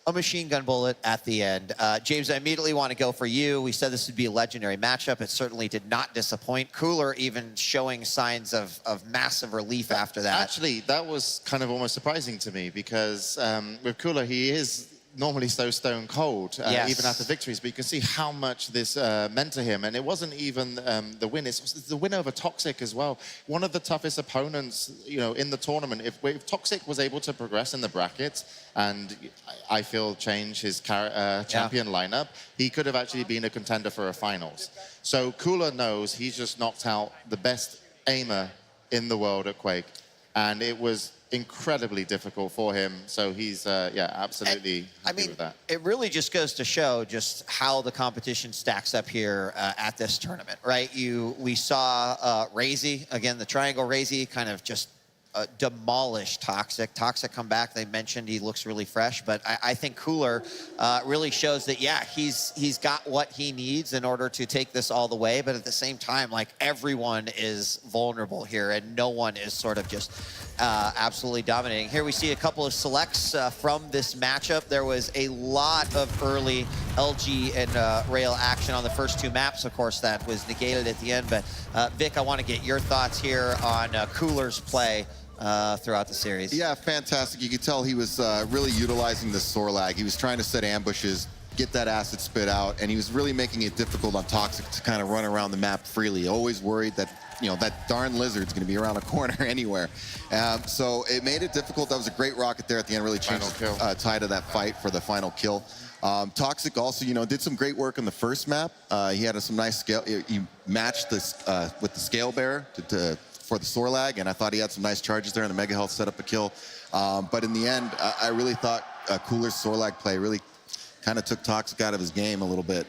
Speaker 3: a machine gun bullet at the end. James, I immediately want to go for you. We said this would be a legendary matchup. It certainly did not disappoint. Cooler even showing signs of massive relief after that.
Speaker 4: Actually, that was kind of almost surprising to me because with Cooler, he is normally so stone cold,
Speaker 3: Yes.
Speaker 4: even after victories, but you can see how much this meant to him. And it wasn't even the win, it's the win over Toxic as well. One of the toughest opponents, you know, in the tournament. If Toxic was able to progress in the brackets and I feel change his champion lineup, he could have actually been a contender for a finals. So Cooler knows he's just knocked out the best aimer in the world at Quake. And it was incredibly difficult for him, so he's yeah, absolutely happy with that.
Speaker 3: It really just goes to show just how the competition stacks up here at this tournament, right? We saw Razy, again, the triangle Razy, kind of just demolish Toxic. Toxic come back. They mentioned he looks really fresh, but I think Cooler really shows that, yeah, he's got what he needs in order to take this all the way. But at the same time, like, everyone is vulnerable here, and no one is sort of just absolutely dominating. Here we see a couple of selects from this matchup. There was a lot of early LG and Rail action on the first two maps. Of course, that was negated at the end. But Vic, I want to get your thoughts here on Cooler's play throughout the series.
Speaker 5: Yeah, fantastic. You could tell he was really utilizing the Sorlag. He was trying to set ambushes, get that acid spit out, and he was really making it difficult on Toxic to kind of run around the map freely. Always worried that, you know, that darn lizard's going to be around a corner anywhere. So it made it difficult. That was a great rocket there at the end, really changed the tide of that fight for the final kill. Toxic also, you know, did some great work on the first map. He had some nice scale. He matched this with the scale bearer for the Sorlag, and I thought he had some nice charges there, and the Mega Health set up a kill. But in the end, I really thought Cooler's Sorlag play really kind of took Toxic out of his game a little bit.